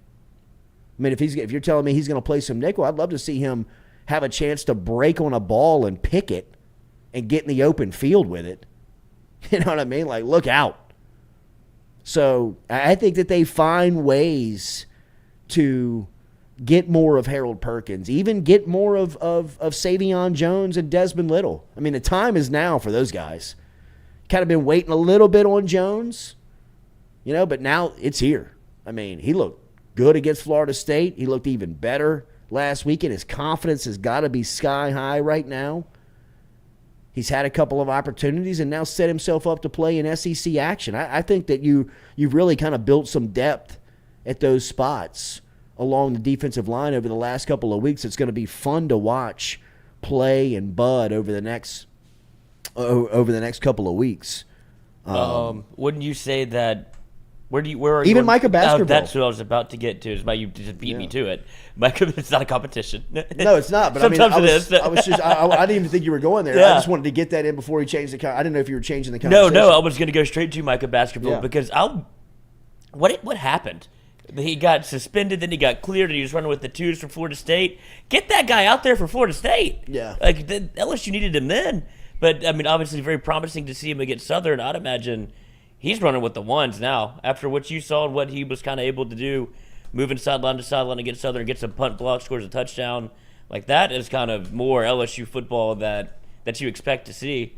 If you're telling me he's going to play some nickel, I'd love to see him have a chance to break on a ball and pick it and get in the open field with it. You know what I mean? Like, look out. So I think that they find ways to get more of Harold Perkins, even get more of Savion Jones and Desmond Little. The time is now for those guys. Kind of been waiting a little bit on Jones, but now it's here. He looked good against Florida State. He looked even better last weekend. His confidence has got to be sky high right now. He's had a couple of opportunities and now set himself up to play in SEC action. I think that you've really kind of built some depth at those spots along the defensive line over the last couple of weeks. It's going to be fun to watch play and bud over the next couple of weeks. Wouldn't you say that? Where are you? Even Micah basketball. That's what I was about to get to. Is why you just beat me to it. Micah, it's not a competition. No, it's not. But sometimes it is. I didn't even think you were going there. Yeah. I just wanted to get that in before he changed the. I didn't know if you were changing the conversation. No. I was going to go straight to Micah basketball because what happened? He got suspended, then he got cleared, and he was running with the twos for Florida State. Get that guy out there for Florida State. Yeah. Like LSU needed him then. But obviously very promising to see him against Southern. I'd imagine he's running with the ones now. After what you saw and what he was kind of able to do, moving sideline to sideline against Southern, gets a punt block, scores a touchdown. Like that is kind of more LSU football that you expect to see.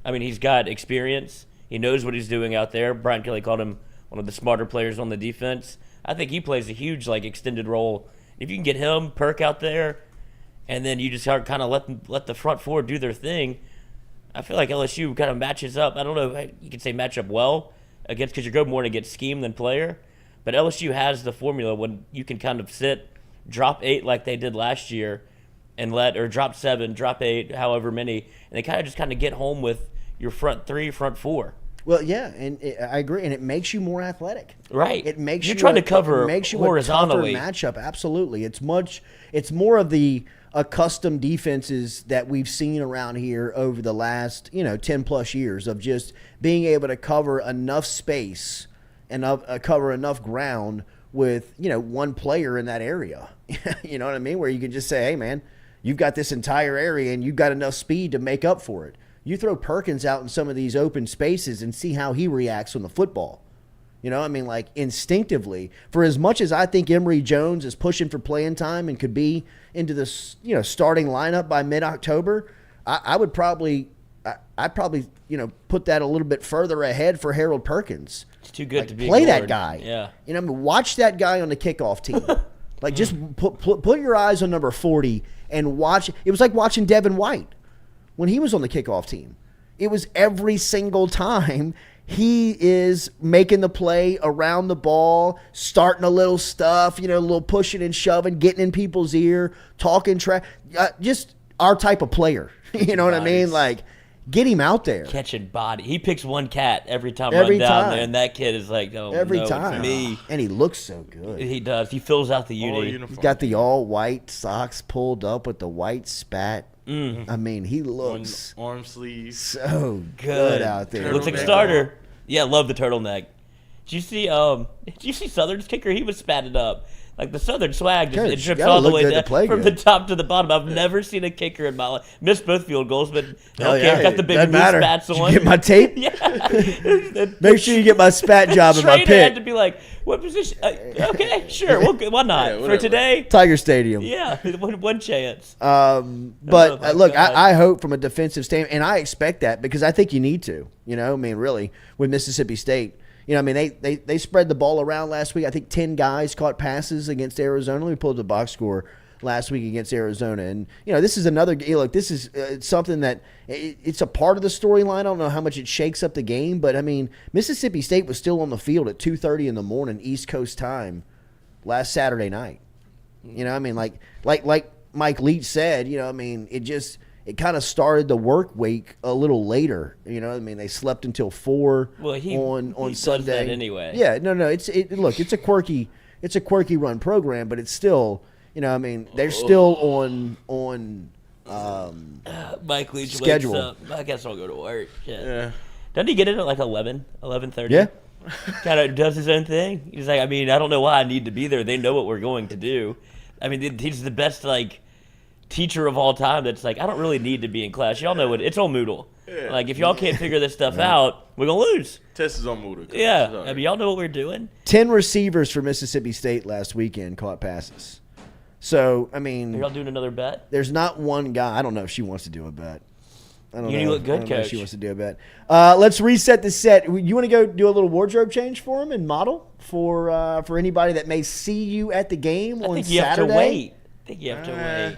He's got experience. He knows what he's doing out there. Brian Kelly called him one of the smarter players on the defense. I think he plays a huge extended role. If you can get him, Perk out there, and then you just kind of let the front four do their thing, I feel like LSU kind of matches up. I don't know, you could say match up well against, because you go more to get scheme than player. But LSU has the formula when you can kind of sit, drop 8 like they did last year, and drop 7, drop 8, however many, and they kind of get home with your front 3, front 4. Well, yeah, and I agree, and it makes you more athletic. Right. It makes you're trying to cover horizontally. A tougher matchup. Absolutely, it's more of the accustomed defenses that we've seen around here over the last 10 plus years of just being able to cover enough space and cover enough ground with one player in that area. You know what I mean? Where you can just say, hey man, you've got this entire area and you've got enough speed to make up for it. You throw Perkins out in some of these open spaces and see how he reacts on the football. Instinctively, for as much as I think Emory Jones is pushing for playing time and could be into the starting lineup by mid-October, I'd probably put that a little bit further ahead for Harold Perkins. It's too good to be play ignored. that guy. Yeah. Watch that guy on the kickoff team. Just put your eyes on number 40 and watch. It was like watching Devin White when he was on the kickoff team. It was every single time he is making the play around the ball, starting a little stuff, a little pushing and shoving, getting in people's ear, talking trash. Just our type of player. You know what I mean? Get him out there. Catching body. He picks one cat every time down there, and that kid is like, oh, every no, time. It's me. And he looks so good. He does. He fills out the uni. He's got the all-white socks pulled up with the white spat. He looks arm sleeves so good out there. Looks like a starter. Yeah, love the turtleneck. Did you see Southern's kicker? He was spatted up. Like the Southern swag just Coach, it drips gotta all the look way good to down play from good. the top to the bottom. I've never seen a kicker in my life. Missed both field goals, but Hell okay, yeah. got the big Doesn't blue matter. spats Did you on. get my tape? Yeah. Make sure you get my spat job in my Trainer had to pit. be like, "What position? Okay, sure. Why not Yeah, for whatever. today?" Tiger Stadium. Yeah, one chance. But Oh, my look, God. I hope from a defensive standpoint, and I expect that because I think you need to. You know, I mean, really, with Mississippi State. You know, I mean, they spread the ball around last week. I think 10 guys caught passes against Arizona. We pulled the box score last week against Arizona. And, you know, this is another – look, this is something that it's a part of the storyline. I don't know how much it shakes up the game. But, I mean, Mississippi State was still on the field at 2:30 in the morning East Coast time last Saturday night. You know, I mean, like Mike Leach said, you know, I mean, it kind of started the work week a little later. You know, I mean, they slept until 4 on he Sunday. does that anyway. Yeah, no, look, it's a quirky run program, but it's still, you know, I mean, they're still on Mike Leach schedule. wakes up. I guess I'll go to work. Shit. Yeah. Doesn't he get in at like 11:30? Yeah. Kind of does his own thing. He's like, I mean, I don't know why I need to be there. They know what we're going to do. I mean, he's the best like teacher of all time. That's like, I don't really need to be in class. Y'all know it's on Moodle. Yeah. Like, if y'all can't figure this stuff out, we're gonna lose. Test is on Moodle. Yeah, Sorry. I mean, y'all know what we're doing. 10 receivers for Mississippi State last weekend caught passes. So, I Are mean, y'all doing another bet? there's not one guy. I don't know if she wants to do a bet. I don't You know. look good, I don't know if Coach. she wants to do a bet. Let's reset the set. You want to go do a little wardrobe change for him and model for anybody that may see you at the game I on think you Saturday? have to wait. I think you have to wait.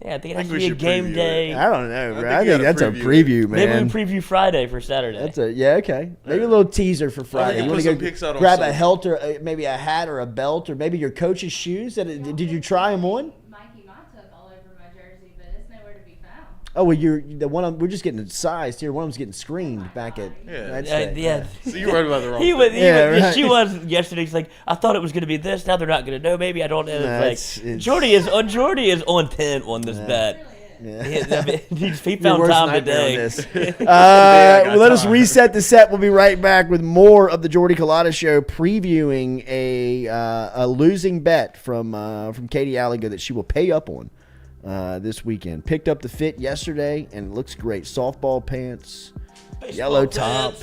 Yeah, I think it has to we be a should game preview day. I don't know, bro. think I you think gotta that's a preview preview, man. Maybe we preview Friday for Saturday. That's okay. Maybe a little teaser for Friday. you You put want some to pics go out on grab a social. helt or maybe a hat or a belt or maybe your coach's shoes. Did you try them on? Mikey Mott took all over my jersey, but it's nowhere to be found. Oh well, we're just getting it sized here. One of them's getting screened back at. Yeah. That's it. Yeah. So you were about the wrong He thing. was, Yeah, She right. was yesterday. He's like, I thought it was going to be this. Now they're not going to know. Maybe I don't know. Nah, It's like, it's- Jordy is on 10 on this bet. Yeah. He Your found worst time nightmare on today. this. I got Let us time. reset the set. We'll be right back with more of the Jordy Culotta Show, previewing a losing bet from Katie Alligo that she will pay up on this weekend. Picked up the fit yesterday, and it looks great. Softball pants, yellow top,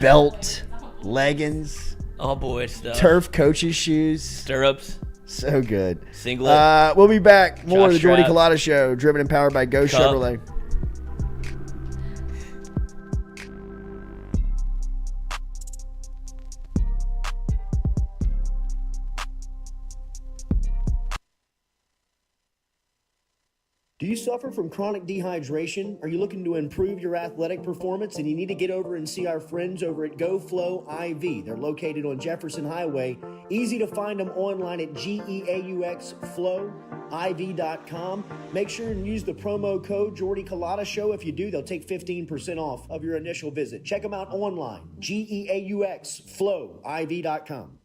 belt, leggings, All boy stuff. turf coaches shoes. Stirrups. So good. Singlet. We'll be back. More of the Josh Jordy Strapp. Culotta Show, driven and powered by Go Cup. Chevrolet. Do you suffer from chronic dehydration? Are you looking to improve your athletic performance and you need to get over and see our friends over at GoFlow IV? They're located on Jefferson Highway. Easy to find them online at GEAUXFlowIV.com. Make sure and use the promo code Jordy Culotta Show. If you do, they'll take 15% off of your initial visit. Check them out online, GEAUXFlowIV.com.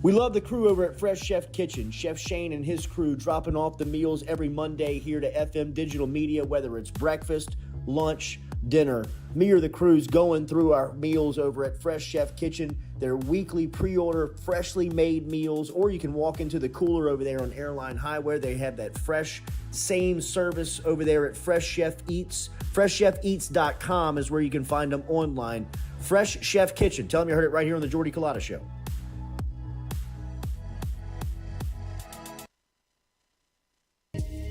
We love the crew over at Fresh Chef Kitchen. Chef Shane and his crew dropping off the meals every Monday here to FM Digital Media, whether it's breakfast, lunch, dinner. Me or the crew's going through our meals over at Fresh Chef Kitchen. Their weekly pre-order, freshly made meals, or you can walk into the cooler over there on Airline Highway. They have that fresh, same service over there at Fresh Chef Eats. FreshChefEats.com is where you can find them online. Fresh Chef Kitchen. Tell them you heard it right here on the Jordy Culotta Show.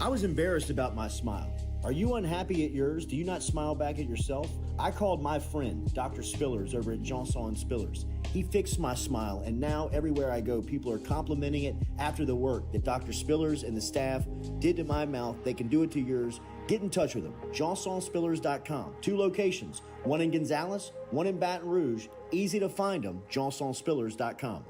I was embarrassed about my smile. Are you unhappy at yours? Do you not smile back at yourself? I called my friend, Dr. Spillers, over at Johnson Spillers. He fixed my smile, and now everywhere I go, people are complimenting it after the work that Dr. Spillers and the staff did to my mouth. They can do it to yours. Get in touch with them. JohnsonSpillers.com. 2 locations, one in Gonzales, one in Baton Rouge. Easy to find them, JohnsonSpillers.com.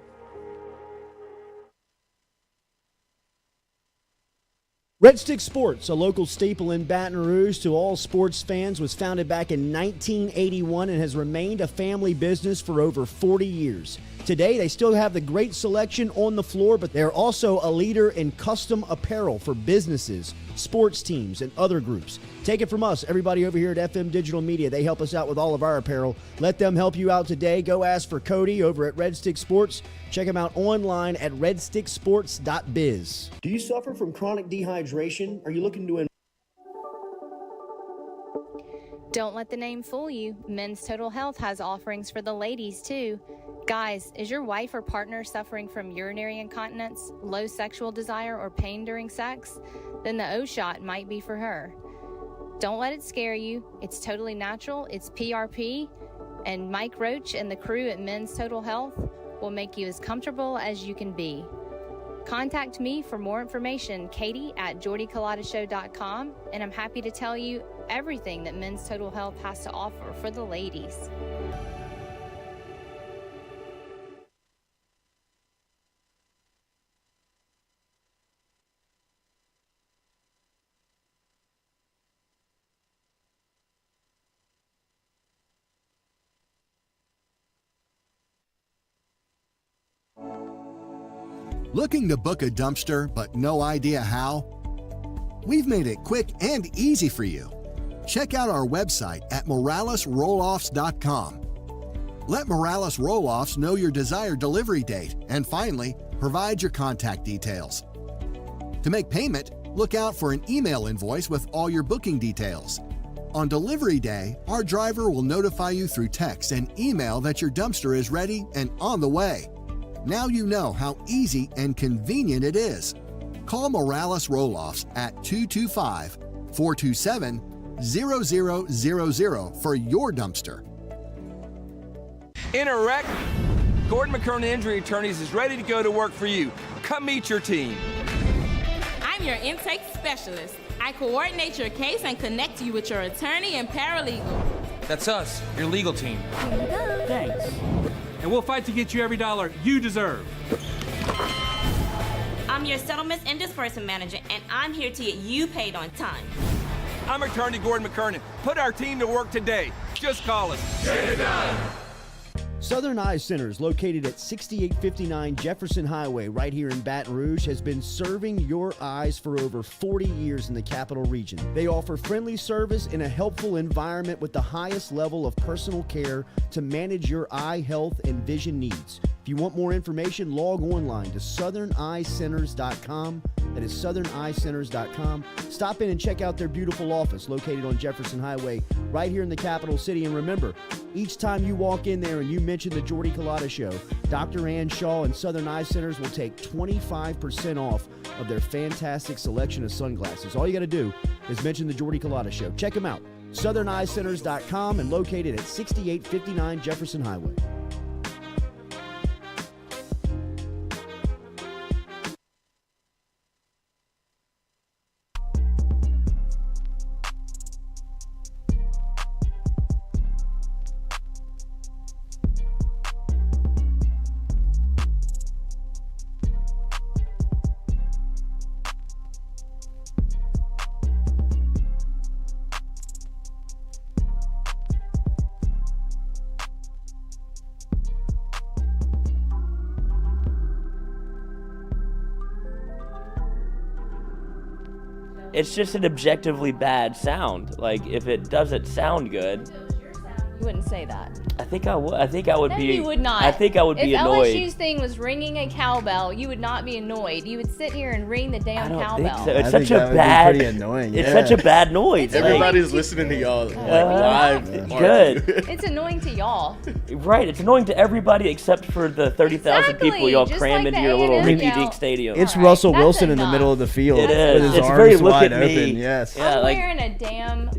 Red Stick Sports, a local staple in Baton Rouge to all sports fans, was founded back in 1981 and has remained a family business for over 40 years. Today, they still have the great selection on the floor, but they're also a leader in custom apparel for businesses, sports teams, and other groups. Take it from us, everybody over here at FM Digital Media. They help us out with all of our apparel. Let them help you out today. Go ask for Cody over at Red Stick Sports. Check him out online at redsticksports.biz. Do you suffer from chronic dehydration? Are you looking to Don't let the name fool you. Men's Total Health has offerings for the ladies, too. Guys, is your wife or partner suffering from urinary incontinence, low sexual desire, or pain during sex? Then the O-Shot might be for her. Don't let it scare you. It's totally natural. It's PRP. And Mike Roach and the crew at Men's Total Health will make you as comfortable as you can be. Contact me for more information, Katie at JordyCulottaShow.com, and I'm happy to tell you everything that Men's Total Health has to offer for the ladies. Looking to book a dumpster but no idea how? We've made it quick and easy for you. Check out our website at moralesrolloffs.com. Let Morales Roll-Offs know your desired delivery date, and finally, provide your contact details. To make payment, look out for an email invoice with all your booking details. On delivery day, our driver will notify you through text and email that your dumpster is ready and on the way. Now you know how easy and convenient it is. Call Morales Roll-Offs at 225-427-0000 for your dumpster. In a wreck, Gordon McKernan Injury Attorneys is ready to go to work for you. Come meet your team. I'm your intake specialist. I coordinate your case and connect you with your attorney and paralegal. That's us, your legal team. Here you go. Thanks. And we'll fight to get you every dollar you deserve. I'm your settlements and disbursement manager, and I'm here to get you paid on time. I'm attorney Gordon McKernan. Put our team to work today. Just call us. Get it done. Southern Eye Centers, located at 6859 Jefferson Highway right here in Baton Rouge, has been serving your eyes for over 40 years in the Capital Region. They offer friendly service in a helpful environment with the highest level of personal care to manage your eye health and vision needs. If you want more information, log online to southernyecenters.com. That is southernyecenters.com. Stop in and check out their beautiful office located on Jefferson Highway right here in the capital city. And remember, each time you walk in there and you mention the Jordy Culotta Show, Dr. Ann Shaw and Southern Eye Centers will take 25% off of their fantastic selection of sunglasses. All you got to do is mention the Jordy Culotta Show. Check them out. southernyecenters.com and located at 6859 Jefferson Highway. It's just an objectively bad sound. Like, if it doesn't sound good, You wouldn't say that. I think I would. I think I would No, be. you would not. I think I would be annoyed. If LSU's thing was ringing a cowbell, you would not be annoyed. You would sit here and ring the damn I don't cowbell. think so. It's I such think a that would be bad. pretty annoying, It's yeah. such a bad noise. It's Everybody's listening to y'all like, live. Good. It's annoying to y'all. Right. It's annoying to everybody except for the 30,000 people y'all Just cram like into the your little A&M rinky-dink yell. stadium. It's All right, Russell that's Wilson in the enough. middle of the field. It With is. his It's arms very look wide at me. open. Yes. Yeah, I'm like- wearing a damn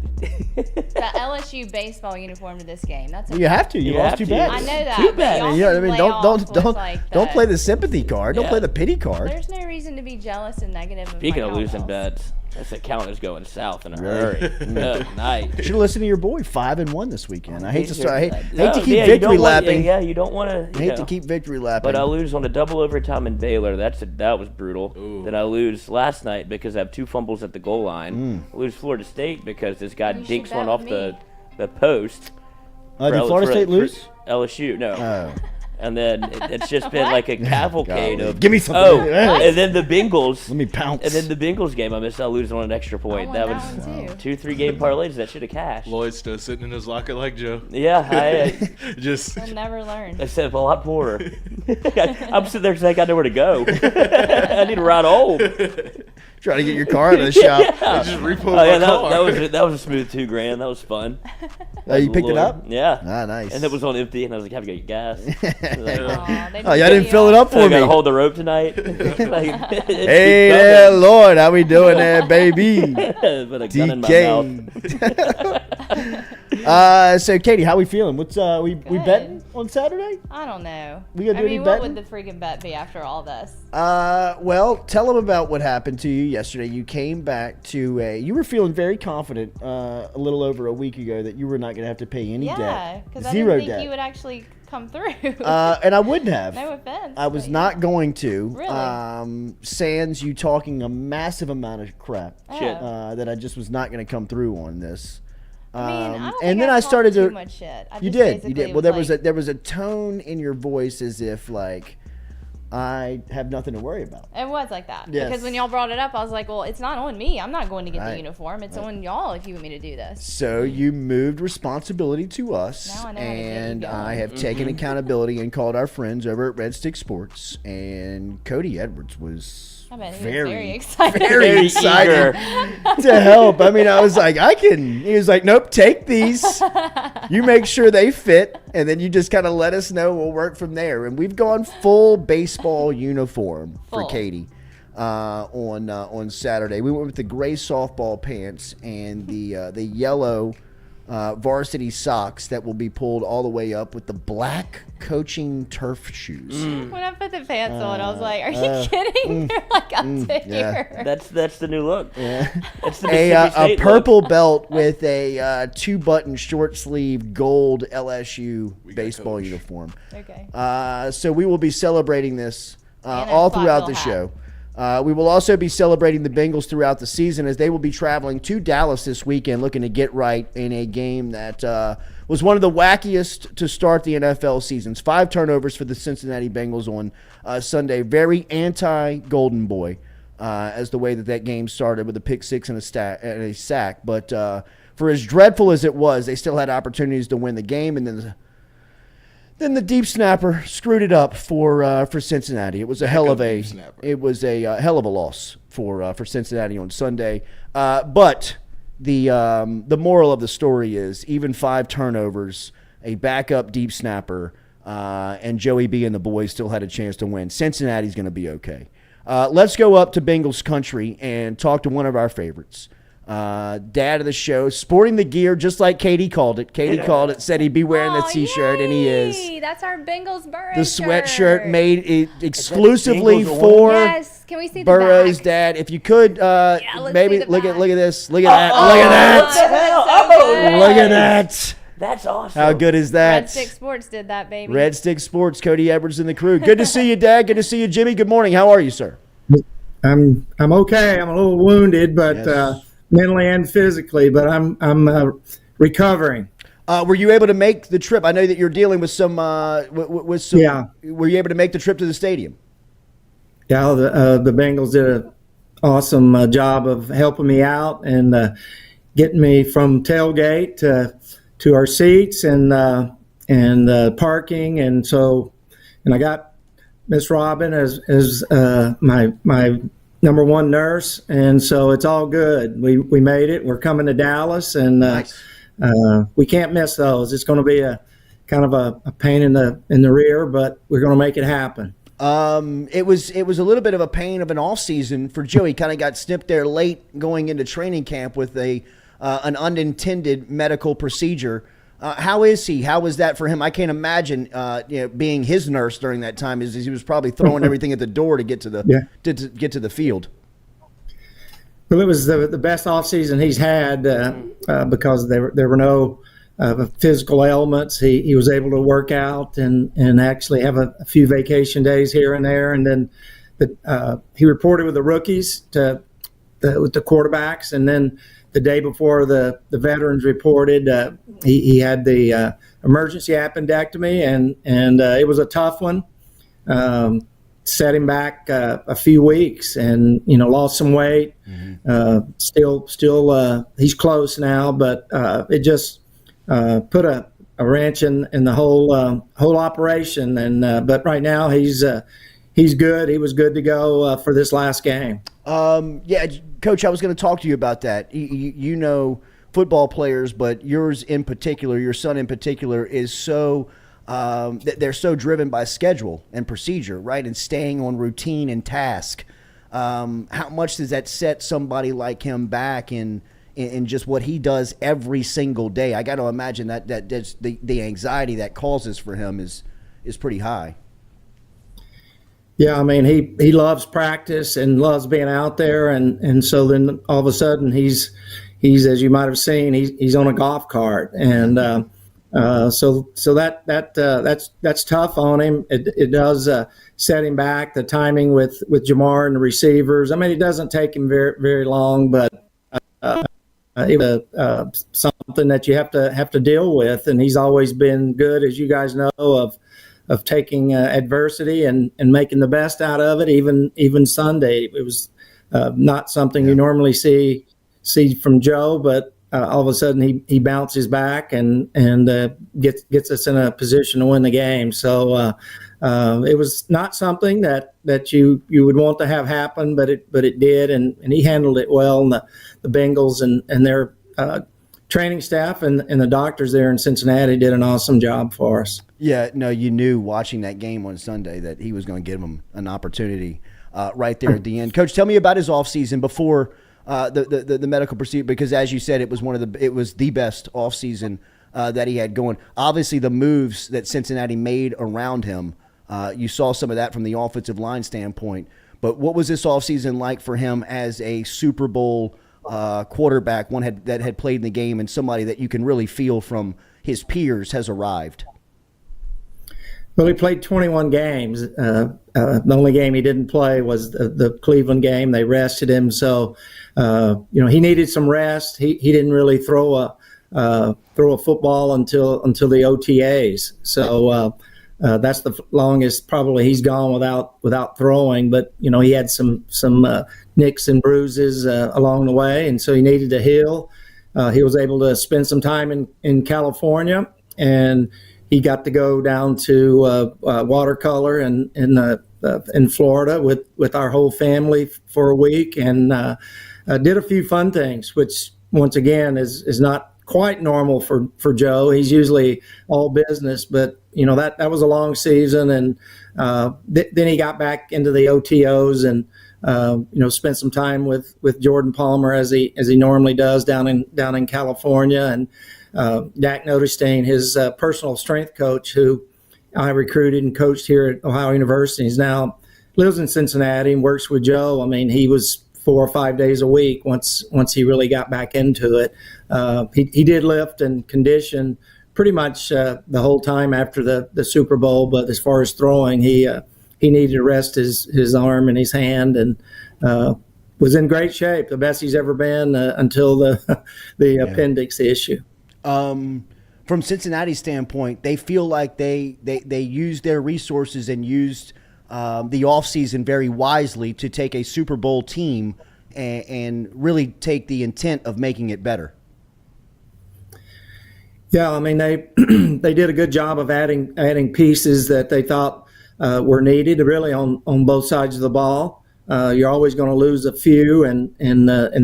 the LSU baseball uniform to this game. That's You have to. You You lost have two to. bets. I know that. Too but bad. y'all You know what I can mean? lay Don't off with, like, don't play the sympathy card. Don't Yeah. play the pity card. There's no reason to be jealous and negative. Speaking my of losing cowbells. bets, this account is going south in a Really? hurry. Good night. Should have listened to your boy. 5-1 this weekend. I hate to These start. I are- hate No, to keep yeah, you victory don't want- lapping. Yeah, you don't want to. I hate to keep victory lapping. But I lose on a double overtime in Baylor. That was brutal. Ooh. Then I lose last night because I have 2 fumbles at the goal line. I lose Florida State because this guy You should dinks bet one off with me. the post. Did for Florida State lose? LSU, no. Oh. And then it's just been like a cavalcade of Give me something. Oh, and then the Bengals. Let me pounce. And then the Bengals game, I missed out losing on an extra point. I That won was that one, too. 2-3 game parlays that should have cashed. Lloyd's still sitting in his locker like Joe. Yeah, Just We'll never learn. I said a lot more. I'm sitting there saying I know where to go. I need to ride home. Trying to get your car out of the shop. Yeah. just repo Oh, my car. that was a smooth $2,000. That was fun. You picked it up? Yeah. Ah, nice. And it was on empty, and I was like, "Have to get gas." Oh, y'all didn't fill it up for I me. gotta hold the rope tonight. Hey there, Lord. How we doing there, baby? Put a gun in my mouth. So, Katie, how we feeling? What's we betting on Saturday? I don't know. We gonna do any what betting? would the freaking bet be after all this? Well, tell them about what happened to you yesterday. You came back to you were feeling very confident a little over a week ago that you were not going to have to pay any Yeah, debt. because I Zero didn't think debt. you would actually come through. And I wouldn't have. No offense. I was but not going to. Really? Sans you talking a massive amount of crap Shit. that I just was not going to come through on this. I mean, I don't and think then I I started talked to. too much shit. I You just did. You basically did. Well, there was like, a tone in your voice as if like I have nothing to worry about. It was like that. Yes. Because when y'all brought it up, I was like, well, it's not on me. I'm not going to get Right. the uniform. It's on y'all if you want me to do this. So you moved responsibility to us, Now I know how to get you and going. I have taken accountability and called our friends over at Red Stick Sports, and Cody Edwards was I bet he was very, very excited. very excited to help. I mean, I was like, he was like, nope, take these. You make sure they fit, and then you just kind of let us know. We'll work from there. And we've gone full baseball uniform for Full. Katie on Saturday. We went with the gray softball pants and the yellow varsity socks that will be pulled all the way up with the black coaching turf shoes. When I put the pants on, I was like, are you kidding? They're like up to yeah. here. That's the new look. Yeah. That's the Mississippi A State purple look. belt with a 2-button short sleeve gold LSU baseball uniform. Okay. So we will be celebrating this And a all throughout Flacco the hat. show. We will also be celebrating the Bengals throughout the season as they will be traveling to Dallas this weekend looking to get right in a game that was one of the wackiest to start the NFL seasons. 5 turnovers for the Cincinnati Bengals on Sunday. Very anti-Golden Boy as the way that game started with a pick six and a sack. But for as dreadful as it was, they still had opportunities to win the game, and then the deep snapper screwed it up for Cincinnati. It was a hell of a loss for Cincinnati on Sunday. But the moral of the story is even 5 turnovers, a backup deep snapper, and Joey B and the boys still had a chance to win. Cincinnati's going to be okay. Let's go up to Bengals country and talk to one of our favorites. Dad of the show, sporting the gear just like Katie called it. Katie called it, said he'd be wearing the T-shirt, and he is. That's our Bengals Burrow The shirt. sweatshirt made exclusively Bengals for Yes, can we see the Burrow's back? dad. If you could, let's maybe see the look back. at this. Look at that. Look at that. Look at that. That's awesome. How good is that? Red Stick Sports did that, baby. Red Stick Sports, Cody Edwards and the crew. Good to see you, Dad. Good to see you, Jimmy. Good morning. How are you, sir? I'm okay. I'm a little wounded, but Yes. mentally and physically. But I'm recovering. Were you able to make the trip? I know that you're dealing with some. With some. Yeah. Were you able to make the trip to the stadium? Yeah, the Bengals did an awesome job of helping me out and getting me from tailgate to our seats and parking, and I got Miss Robin as my number one nurse, and so it's all good. We made it. We're coming to Dallas, and Nice. we can't miss those. It's going to be a kind of a pain in the rear, but we're going to make it happen. It was a little bit of a pain of an off season for Joey. Kind of got snipped there late going into training camp with an unintended medical procedure. How is he? How was that for him? I can't imagine, being his nurse during that time. Is he was probably throwing everything at the door to get to the to get to the field. Well, it was the best off season he's had because there were no physical ailments. He was able to work out and actually have a few vacation days here and there. And then he reported with the rookies with the quarterbacks, and then the day before the veterans reported, he had the emergency appendectomy, and it was a tough one. Set him back a few weeks, and lost some weight. Still, he's close now, but it just put a wrench in the whole operation. And but right now he's good. He was good to go for this last game. Yeah, Coach, I was going to talk to you about that. Football players, but yours in particular, your son in particular, is so they're so driven by schedule and procedure, right, and staying on routine and task. How much does that set somebody like him back in just what he does every single day? I got to imagine that's the anxiety that causes for him is pretty high. Yeah, I mean, he loves practice and loves being out there, and so then all of a sudden he's as you might have seen, he's on a golf cart, and so that's tough on him. It does set him back. The timing with Jamar and the receivers. I mean, it doesn't take him very very long, but something that you have to deal with, and he's always been good, as you guys know, of taking adversity and making the best out of it. Even Sunday, it was not something you normally see from Joe, but all of a sudden he bounces back and gets us in a position to win the game. So it was not something that you would want to have happen, but it did, and he handled it well. And the Bengals and their training staff and the doctors there in Cincinnati did an awesome job for us. Yeah, no, you knew watching that game on Sunday that he was going to give him an opportunity right there at the end. Coach, tell me about his offseason before the medical procedure, because as you said, it was the best offseason that he had going. Obviously, the moves that Cincinnati made around him, you saw some of that from the offensive line standpoint. But what was this offseason like for him as a Super Bowl quarterback, that had played in the game, and somebody that you can really feel from his peers has arrived? Well, he played 21 games. The only game he didn't play was the Cleveland game. They rested him, so he needed some rest. He didn't really throw a football until the OTAs. So that's the longest probably he's gone without throwing. But he had some nicks and bruises along the way, and so he needed to heal. He was able to spend some time in California, and he got to go down to watercolor in Florida with our whole family for a week, and did a few fun things, which once again is not quite normal for Joe. He's usually all business, but that was a long season, and then he got back into the OTOs and spent some time with Jordan Palmer as he normally does down in California, and Dak Notestein, his personal strength coach, who I recruited and coached here at Ohio University. He's now lives in Cincinnati and works with Joe. I mean, he was 4 or 5 days a week once he really got back into it. He did lift and condition pretty much the whole time after the Super Bowl, but as far as throwing, he needed to rest his arm and his hand, and was in great shape, the best he's ever been until the appendix issue. From Cincinnati's standpoint, they feel like they used their resources and used the offseason very wisely to take a Super Bowl team and really take the intent of making it better. Yeah, I mean, they did a good job of adding pieces that they thought were needed, really on both sides of the ball. You're always going to lose a few, and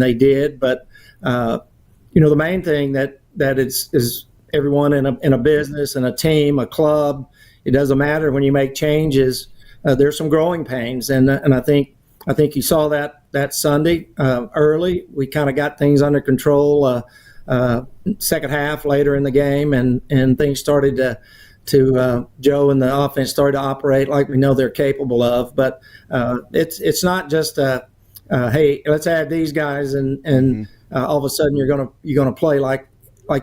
they did, but the main thing that is everyone in a business and a team, a club, it doesn't matter when you make changes. There's some growing pains, and I think you saw that Sunday early. We kind of got things under control second half later in the game, and things started to Joe and the offense started to operate like we know they're capable of. But it's not just hey, let's add these guys and all of a sudden you're gonna play like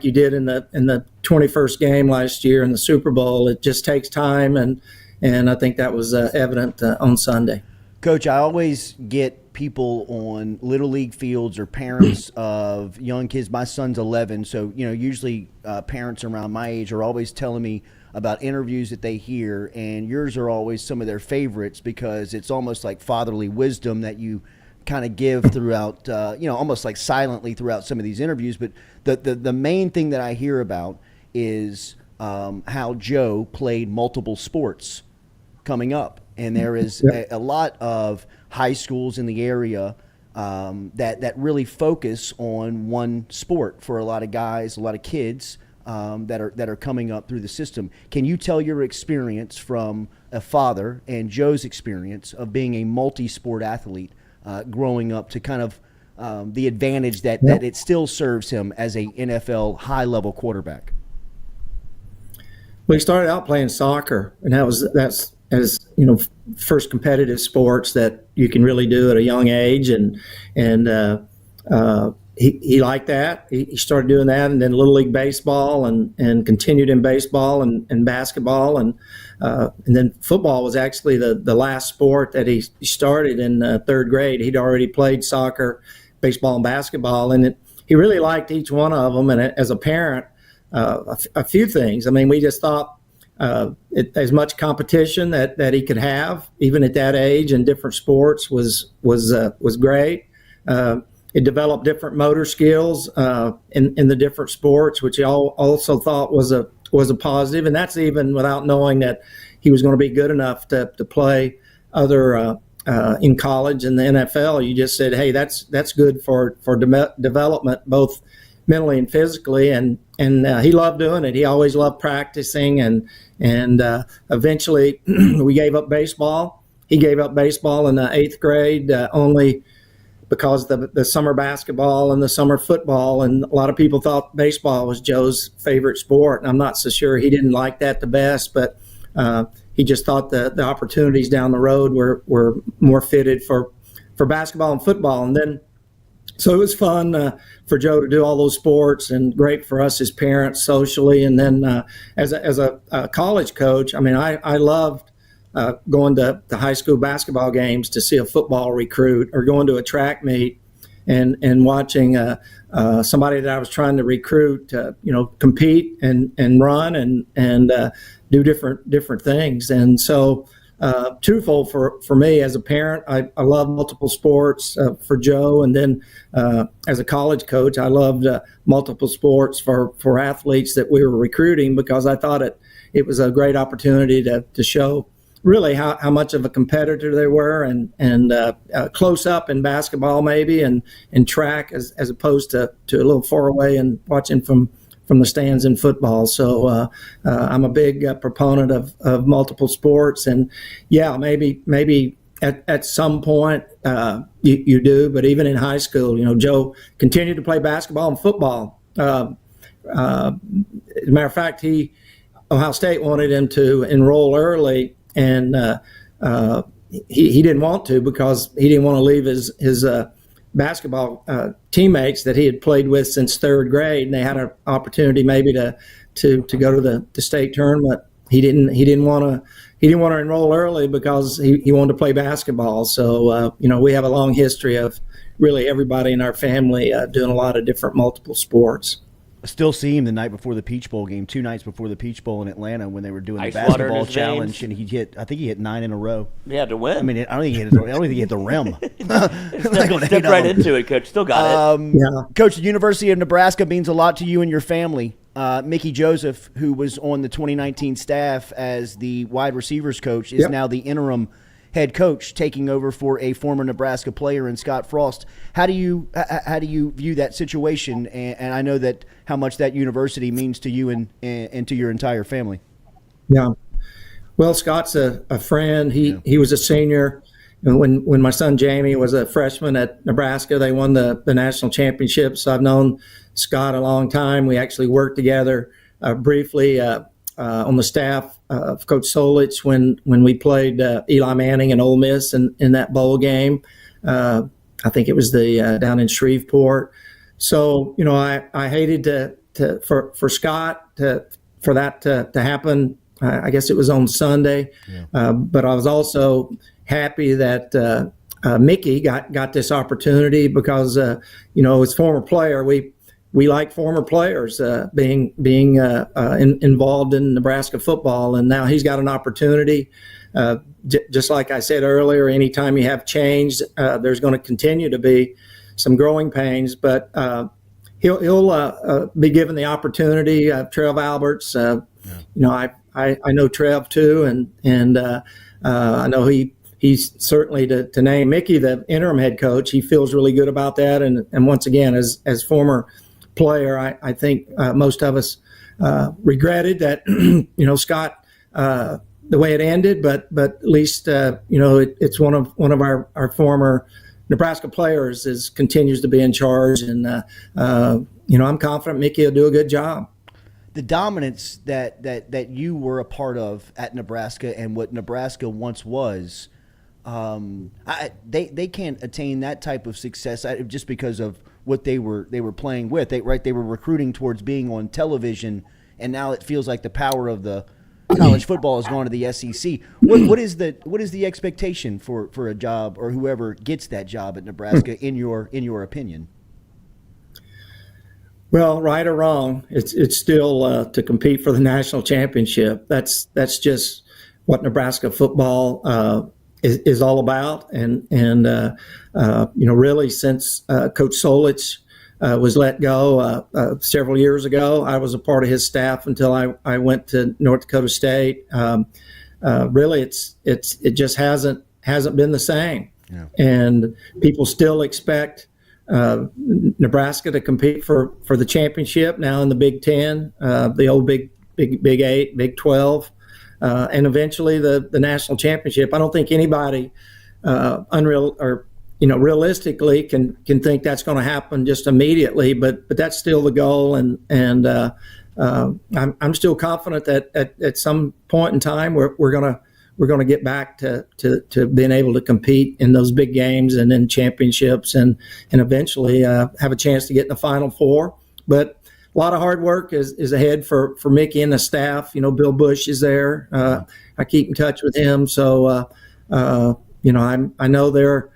you did in the 21st game last year in the Super Bowl. It just takes time, and I think that was evident on Sunday. Coach, I always get people on little league fields or parents of young kids. My son's 11, so usually parents around my age are always telling me about interviews that they hear, and yours are always some of their favorites because it's almost like fatherly wisdom that you kind of give throughout, almost like silently throughout some of these interviews. But the main thing that I hear about is how Joe played multiple sports coming up. And there is a lot of high schools in the area that really focus on one sport for a lot of guys, a lot of kids that are coming up through the system. Can you tell your experience from a father and Joe's experience of being a multi-sport athlete growing up to kind of the advantage that it still serves him as a NFL high-level quarterback? We started out playing soccer, and that's as first competitive sports that you can really do at a young age, and he liked that. He started doing that, and then Little League baseball, and continued in baseball and basketball, and then football was actually the last sport that he started in third grade. He'd already played soccer, baseball, and basketball, and he really liked each one of them. And as a parent, a few things. I mean, we just thought as much competition that he could have, even at that age, in different sports was great. It developed different motor skills in the different sports, which he also thought was a positive. And that's even without knowing that he was going to be good enough to play other in college and the NFL. You just said, hey, that's good for development, both mentally and physically, and he loved doing it. He always loved practicing, and eventually we gave up baseball. He gave up baseball in the 8th grade only because the summer basketball and the summer football, and a lot of people thought baseball was Joe's favorite sport. And I'm not so sure. He didn't like that the best, but he just thought the opportunities down the road were more fitted for basketball and football. And then so it was fun for Joe to do all those sports, and great for us as parents socially. And then as a college coach, I mean, I loved going to the high school basketball games to see a football recruit, or going to a track meet and watching somebody that I was trying to recruit, compete and run and do different things. And so twofold for me as a parent, I love multiple sports for Joe, and then as a college coach, I loved multiple sports for athletes that we were recruiting, because I thought it was a great opportunity to show really how much of a competitor they were, and close up in basketball maybe, and track as opposed to a little far away and watching from the stands in football. So I'm a big proponent of multiple sports, and maybe at some point you do, but even in high school, Joe continued to play basketball and football. As a matter of fact, Ohio State wanted him to enroll early, and he didn't want to, because he didn't want to leave his basketball teammates that he had played with since 3rd grade, and they had an opportunity maybe to go to the state tournament. He didn't want to enroll early because he wanted to play basketball. So we have a long history of really everybody in our family doing a lot of different multiple sports. I still see him the night before the Peach Bowl game, 2 nights before the Peach Bowl in Atlanta, when they were doing Ice the water in basketball his challenge, veins. and I think he hit 9 in a row. Yeah, to win. I mean, I don't think he hit the rim. Step right into it, Coach. Still got it. Coach, the University of Nebraska means a lot to you and your family. Mickey Joseph, who was on the 2019 staff as the wide receivers coach, is now the interim head coach, taking over for a former Nebraska player in Scott Frost. How do you view that situation? And I know that how much that university means to you and to your entire family. Yeah. Well, Scott's a friend. He was a senior. And when my son Jamie was a freshman at Nebraska, they won the national championship. So I've known Scott a long time. We actually worked together briefly on the staff of Coach Solich when we played Eli Manning and Ole Miss in that bowl game. I think it was the down in Shreveport. So I hated for Scott for that to happen. I guess it was on Sunday, but I was also happy that Mickey got this opportunity because as former player, we like former players being involved in Nebraska football, and now he's got an opportunity. Just like I said earlier, anytime you have change, there's going to continue to be some growing pains, but he'll be given the opportunity. Trev Alberts, I know Trev too, and I know he's certainly to name Mickey the interim head coach. He feels really good about that, and once again, as former player, I think most of us regretted that Scott the way it ended, but at least it's one of our former Nebraska players continues to be in charge, and I'm confident Mickey will do a good job. The dominance that you were a part of at Nebraska and what Nebraska once was, they can't attain that type of success just because of what they were playing with. They were recruiting towards being on television, and now it feels like the power of the college football has gone to the SEC. What is the expectation for a job, or whoever gets that job at Nebraska in your opinion? Well, right or wrong, it's still to compete for the national championship. That's just what Nebraska football is all about, and really since Coach Solich was let go several years ago, I was a part of his staff until I went to North Dakota State. Really, it just hasn't been the same, and people still expect Nebraska to compete for the championship now in the Big Ten, the old Big 8, Big 12. And eventually the national championship. I don't think anybody realistically can think that's going to happen just immediately, but that's still the goal, and I'm still confident that at some point in time we're going to get back to being able to compete in those big games and in championships, and eventually have a chance to get in the Final Four. But a lot of hard work is ahead for Mickey and the staff. Bill Bush is there. I keep in touch with him, so I know they're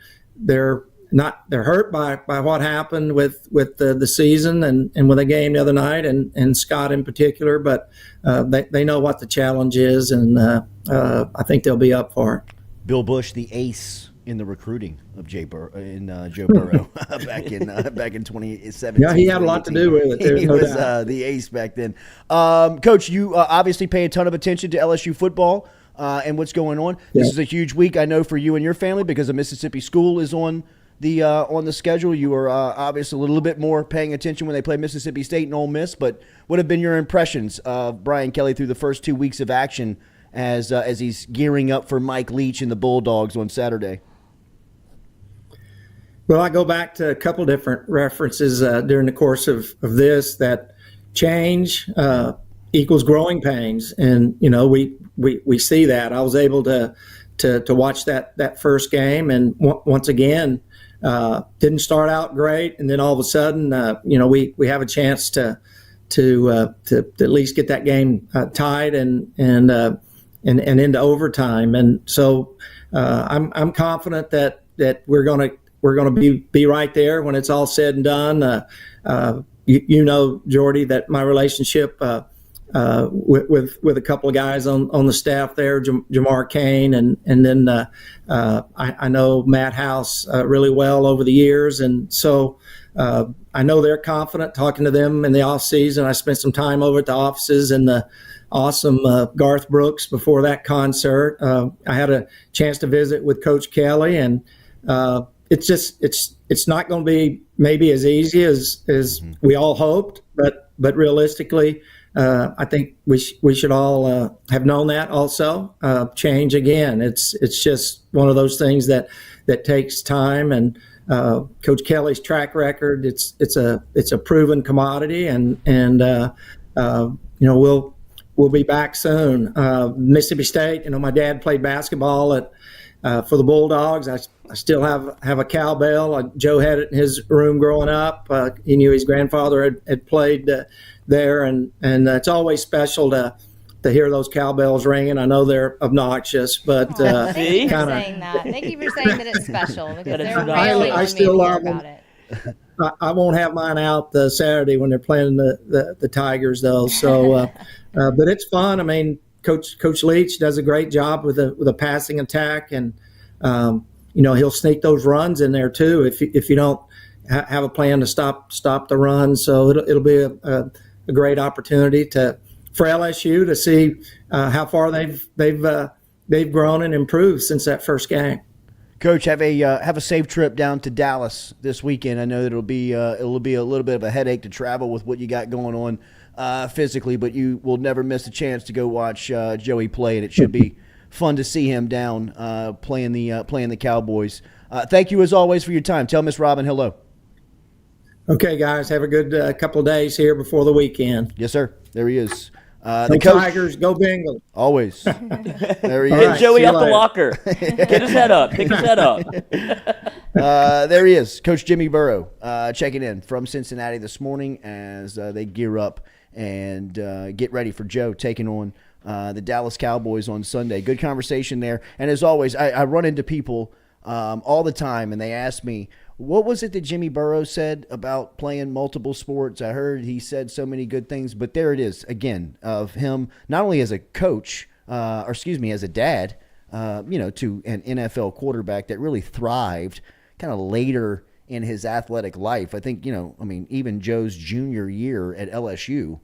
hurt by what happened with the season and with the game the other night, and Scott in particular. But they know what the challenge is, and I think they'll be up for it. Bill Bush, the ace in the recruiting of Joe Burrow back in 2017. Yeah, he had a lot to do with it. He was the ace back then. Coach, you obviously pay a ton of attention to LSU football and what's going on. This is a huge week, I know, for you and your family because a Mississippi school is on the schedule. You are obviously a little bit more paying attention when they play Mississippi State and Ole Miss. But what have been your impressions of Brian Kelly through the first 2 weeks of action as he's gearing up for Mike Leach and the Bulldogs on Saturday? Well, I go back to a couple different references during the course of this, that change equals growing pains, and we see that. I was able to watch that first game, and once again didn't start out great, and then all of a sudden we have a chance to at least get that game tied and into overtime, and so I'm confident that we're going to be right there when it's all said and done. Jordy, that my relationship with a couple of guys on the staff there, Jamar Kane, and then I know Matt House really well over the years, and so I know they're confident. Talking to them in the off season, I spent some time over at the offices and the awesome Garth Brooks before that concert. I had a chance to visit with Coach Kelly, and it's not going to be maybe as easy as we all hoped, but realistically, I think we should all have known that also. Change again. It's just one of those things that takes time, and Coach Kelly's track record. It's a proven commodity, and we'll be back soon. Mississippi State. My dad played basketball for the Bulldogs. I still have a cowbell. Joe had it in his room growing up. He knew his grandfather had played there, and it's always special to hear those cowbells ringing. I know they're obnoxious, but Thank you for kinda- saying that. Thank you for saying that it's special because That it's they're not. really I wanting me still to hear love them. about it. I won't have mine out Saturday when they're playing the Tigers, though. So, but it's fun. I mean, Coach Leach does a great job with a passing attack, and he'll sneak those runs in there too if you don't have a plan to stop the run. So it'll be a great opportunity for LSU to see how far they've grown and improved since that first game. Coach, have a safe trip down to Dallas this weekend. I know that it'll be a little bit of a headache to travel with what you got going on physically, but you will never miss a chance to go watch Joey play, and it should be fun to see him down playing the Cowboys. Thank you as always for your time. Tell Miss Robin hello. Okay, guys, have a good couple of days here before the weekend. Yes, sir. There he is. The Tigers, go Bengals. Always. There he Get is. right, Joey see you out the later. locker. Get his head up. Pick his head up. There he is, Coach Jimmy Burrow, checking in from Cincinnati this morning as they gear up and get ready for Joe taking on the Dallas Cowboys on Sunday. Good conversation there. And as always, I run into people all the time, and they ask me, what was it that Jimmy Burrow said about playing multiple sports? I heard he said so many good things, but there it is again of him not only as a coach, as a dad, to an NFL quarterback that really thrived kind of later in his athletic life. I think, even Joe's junior year at LSU,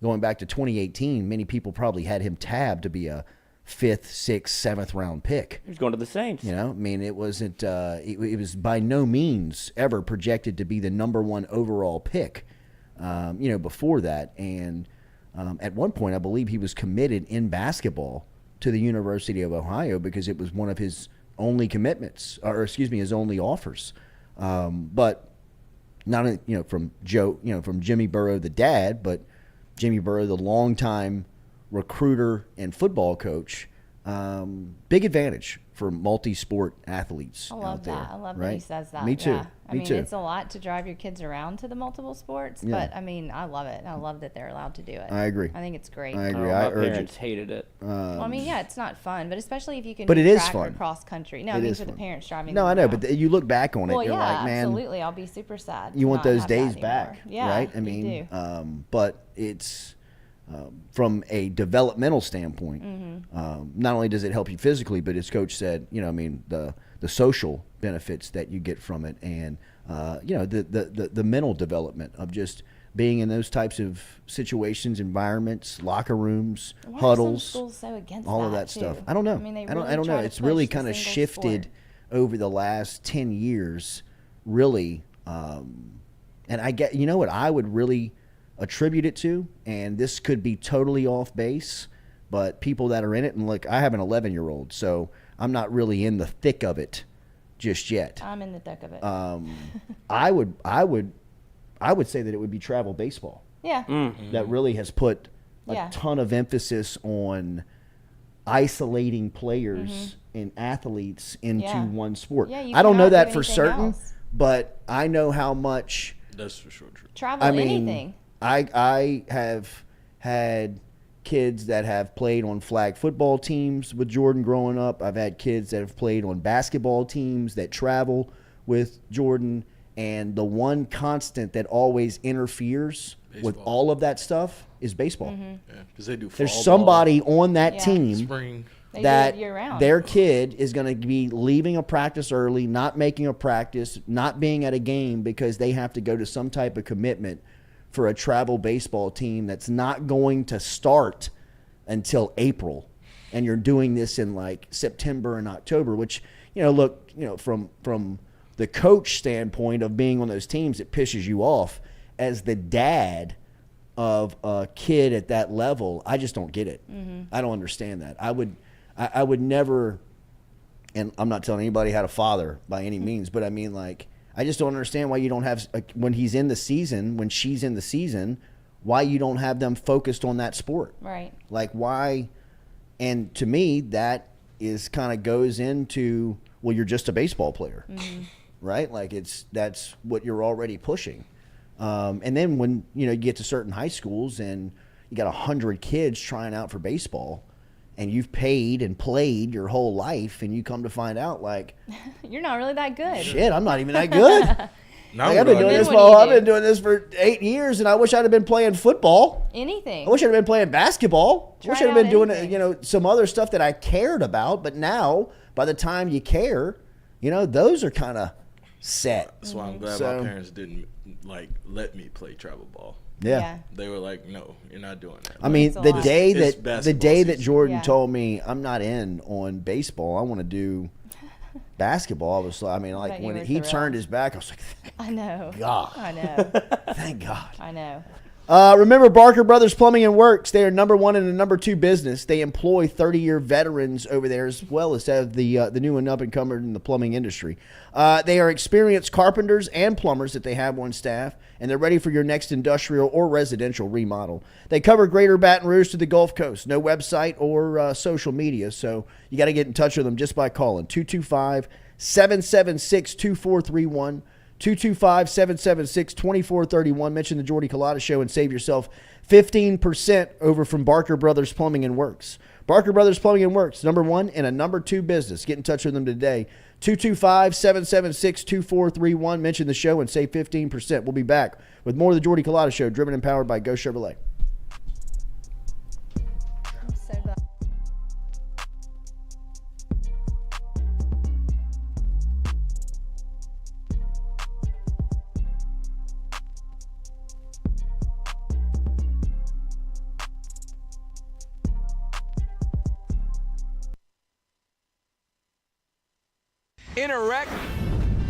going back to 2018, many people probably had him tabbed to be a 5th, 6th, 7th round pick. He's going to the Saints. It wasn't. It was by no means ever projected to be the number 1 overall pick. Before that, and at one point, I believe he was committed in basketball to the University of Ohio because it was one of his only commitments, his only offers. But not only from Joe, from Jimmy Burrow, the dad, but Jimmy Burrow, the longtime recruiter and football coach. Big advantage for multi-sport athletes. I love out there, that. I love right? that he says that. Me too. Yeah. Me too. It's a lot to drive your kids around to the multiple sports, Yeah. but I love it. I love that they're allowed to do it. I agree. I think it's great. I agree. Oh, I my urge parents it. hated it. Well, it's not fun, but especially if you can But do it is track or fun. cross country. No, It I mean is for the fun. parents driving. No, them I know, around. but you look back on it, Well, you're yeah, like, man, absolutely. I'll be super sad. you to want not those have days that back, anymore. Yeah, right? I you mean, do. but it's from a developmental standpoint. Not only does it help you physically, but as Coach said, the social benefits that you get from it, and the mental development of just being in those types of situations, environments, locker rooms, Why huddles, are some schools so against all of that, that stuff. too? I don't know. I mean, they I don't really know. try to It's really push the kind of single shifted sport. over the last 10 years, really. And I get, what I would really attribute it to, and this could be totally off base, but people that are in it, and look, I have an 11-year-old, so I'm not really in the thick of it just yet. I'm in the thick of it. I would say that it would be travel baseball. Yeah. That really has put a Yeah. ton of emphasis on isolating players and athletes into Yeah. one sport. Yeah, you I don't know cannot that do for anything certain, else. but I know how much. That's for sure true. Travel I mean, anything. I have had kids that have played on flag football teams with Jordan growing up. I've had kids that have played on basketball teams that travel with Jordan. And the one constant that always interferes with all of that stuff is baseball. Yeah, because they do. There's fall somebody on that Yeah. team spring. They do that it year-round. their kid is going to be leaving a practice early, not making a practice, not being at a game because they have to go to some type of commitment for a travel baseball team that's not going to start until April. And you're doing this in like September and October, which, from the coach standpoint of being on those teams, it pisses you off. As the dad of a kid at that level, I just don't get it. I don't understand that. I would never, and I'm not telling anybody how to father by any means, but I mean, like, I just don't understand why you don't have, when he's in the season, when she's in the season, why you don't have them focused on that sport. Right. Like, why? And to me, that is kind of goes into, well, you're just a baseball player, right? Like, that's what you're already pushing. And then when, you get to certain high schools and, you got 100 kids trying out for baseball, and you've paid and played your whole life, and you come to find out, like, You're not really that good. shit, I'm not even that good. Like, I've been doing this for 8 years, and I wish I'd have been playing football. Anything. I wish I'd have been playing basketball. I wish I'd have been doing anything. some other stuff that I cared about. But now, by the time you care, those are kind of set. That's why I'm glad my parents didn't let me play travel ball. Yeah. They were like, "No, you're not doing that." I mean, the day that Jordan Yeah. told me I'm not in on baseball, I want to do basketball. Bet you when were he thrilled. turned his back, I was like, I know. God. I know. thank God. I know. Remember Barker Brothers Plumbing and Works. They are number 1 and the number 2 business. They employ 30-year veterans over there, as well as have the new and up-and-comer in the plumbing industry. They are experienced carpenters and plumbers that they have on staff, and they're ready for your next industrial or residential remodel. They cover Greater Baton Rouge to the Gulf Coast. No website or social media, so you got to get in touch with them just by calling 225-776-2431. 225-776-2431. Mention the Jordy Culotta Show and save yourself 15% over from Barker Brothers Plumbing and Works. Barker Brothers Plumbing and Works, number 1 and a number 2 business. Get in touch with them today. 225-776-2431. Mention the show and save 15%. We'll be back with more of the Jordy Culotta Show, driven and powered by Go Chevrolet. I'm so glad. In a wreck,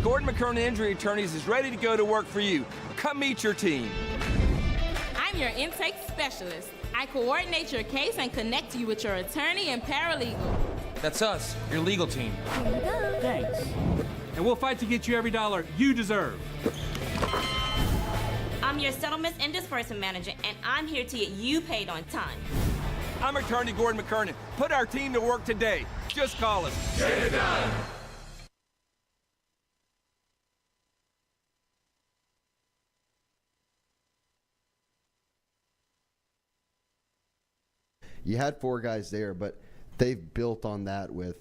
Gordon McKernan Injury Attorneys is ready to go to work for you. Come meet your team. I'm your intake specialist. I coordinate your case and connect you with your attorney and paralegal. That's us, your legal team. Thanks. And we'll fight to get you every dollar you deserve. I'm your settlements and disbursement manager, and I'm here to get you paid on time. I'm attorney Gordon McKernan. Put our team to work today. Just call us. Get it done. You had 4 guys there, but they've built on that with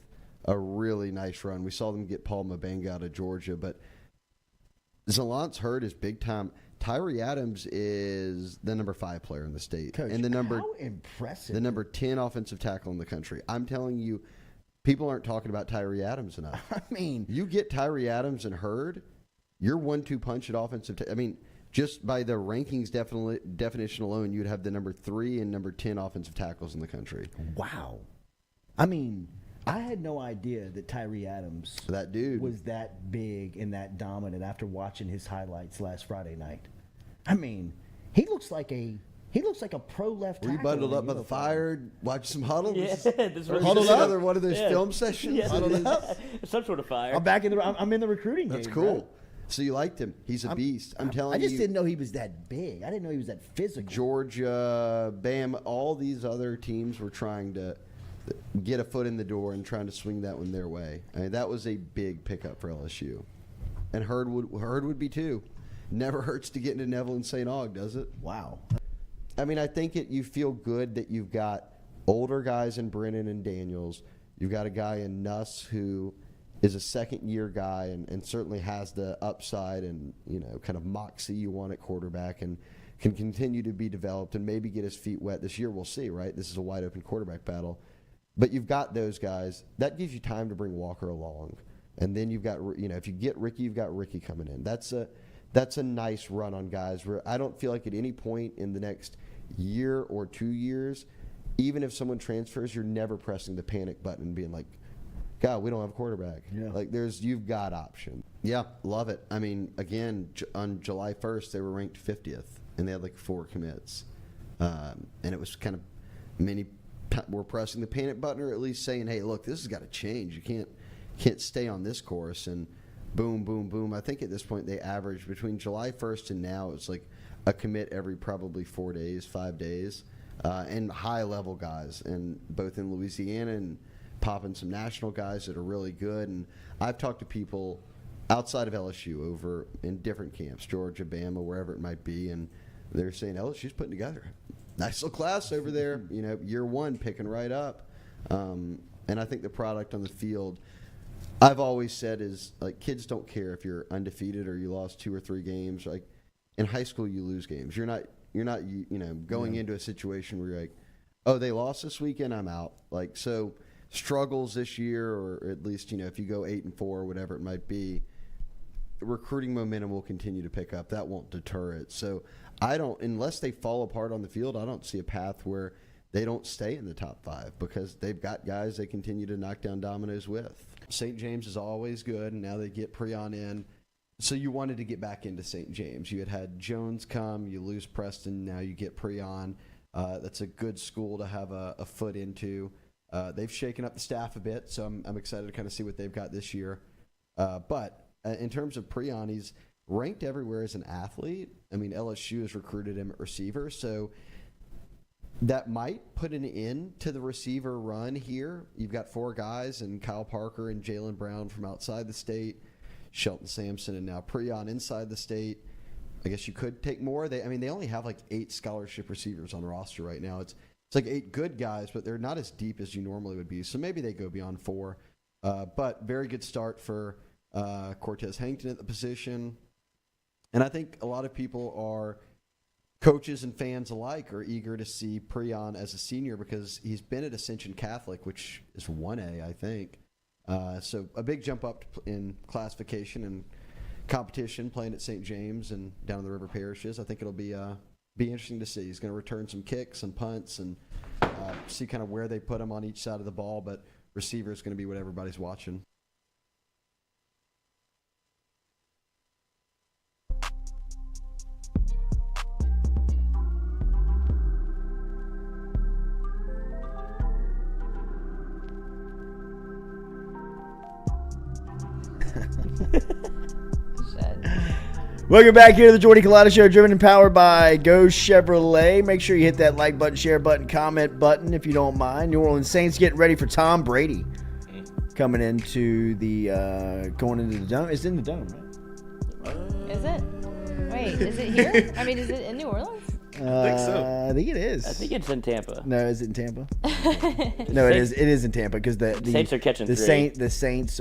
a really nice run. We saw them get Paul Mabenga out of Georgia, but Zalance Hurd is big time. Tyree Adams is the number 5 player in the state. Coach, and how impressive. the number 10 offensive tackle in the country. I'm telling you, people aren't talking about Tyree Adams enough. I mean, you get Tyree Adams and Hurd, you're 1-2 punch at offensive just by the rankings definition alone, you'd have the number 3 and number 10 offensive tackles in the country. Wow. I mean, I had no idea that Tyree Adams that dude was that big and that dominant after watching his highlights last Friday night. I mean, he looks like a pro left tackle. Were you bundled up by the fire, watch some huddles? Yeah, Huddled up? Another one of those film sessions? Yeah, Huddled up? some sort of fire. I'm in the recruiting game. That's cool. Bro. So you liked him. He's a beast. I'm telling you. I just didn't know he was that big. I didn't know he was that physical. Georgia, Bama, all these other teams were trying to get a foot in the door and trying to swing that one their way. I mean, that was a big pickup for LSU. And Hurd would be too. Never hurts to get into Neville and St. Aug, does it? Wow. I mean, I think you feel good that you've got older guys in Brennan and Daniels. You've got a guy in Nuss who is a second-year guy and certainly has the upside and, kind of moxie you want at quarterback and can continue to be developed and maybe get his feet wet this year. We'll see, right? This is a wide-open quarterback battle. But you've got those guys. That gives you time to bring Walker along. And then you've got, if you get Ricky, you've got Ricky coming in. That's a nice run on guys where I don't feel like at any point in the next year or 2 years, even if someone transfers, you're never pressing the panic button and being like, God, we don't have a quarterback. Yeah. You've got options. Yeah, love it. I mean, again, on July 1st, they were ranked 50th, and they had 4 commits. And it was kind of many were pressing the panic button or at least saying, hey, look, this has got to change. You can't stay on this course. And boom, boom, boom. I think at this point they averaged between July 1st and now, it's like a commit every probably 4 days, 5 days, and high-level guys, and both in Louisiana and popping some national guys that are really good. And I've talked to people outside of LSU over in different camps, Georgia, Bama, wherever it might be, and they're saying LSU's putting together nice little class over there. Year one picking right up. And I think the product on the field, I've always said is like kids don't care if you're undefeated or you lost 2 or 3 games. Like in high school, you lose games. You're not going into a situation where you're like, oh, they lost this weekend, I'm out. Like so. Struggles this year, or at least if you go 8-4 or whatever it might be, recruiting momentum will continue to pick up. That won't deter it. So I don't, unless they fall apart on the field, I don't see a path where they don't stay in the top 5 because they've got guys they continue to knock down dominoes with. St. James is always good, and now they get Preon in. So you wanted to get back into St. James. You had Jones come, you lose Preston, now you get Preon. That's a good school to have a foot into. They've shaken up the staff a bit, so I'm excited to kind of see what they've got this year. But in terms of Preon, he's ranked everywhere as an athlete. I mean, LSU has recruited him at receiver, so that might put an end to the receiver run here. You've got 4 guys, and Kyle Parker and Jalen Brown from outside the state, Shelton Sampson, and now Preon inside the state. I guess you could take more. They only have like 8 scholarship receivers on the roster right now. It's like 8 good guys, but they're not as deep as you normally would be. So maybe they go beyond 4. But very good start for Cortez Hankton at the position. And I think a lot of people are, coaches and fans alike, are eager to see Preon as a senior because he's been at Ascension Catholic, which is 1A, I think. So a big jump up in classification and competition playing at St. James and down in the River Parishes. I think it'll be interesting to see. He's going to return some kicks and punts and see kind of where they put him on each side of the ball, but receiver is going to be what everybody's watching. Welcome back here to the Jordy Culotta Show, driven and powered by Go Chevrolet. Make sure you hit that like button, share button, comment button if you don't mind. New Orleans Saints getting ready for Tom Brady coming into going into the Dome. It's in the Dome, right? Is it? Wait, is it here? I mean, is it in New Orleans? I think so. I think it is. I think it's in Tampa. No, is it in Tampa? No, it is. It is in Tampa because the Saints are catching the three. The Saints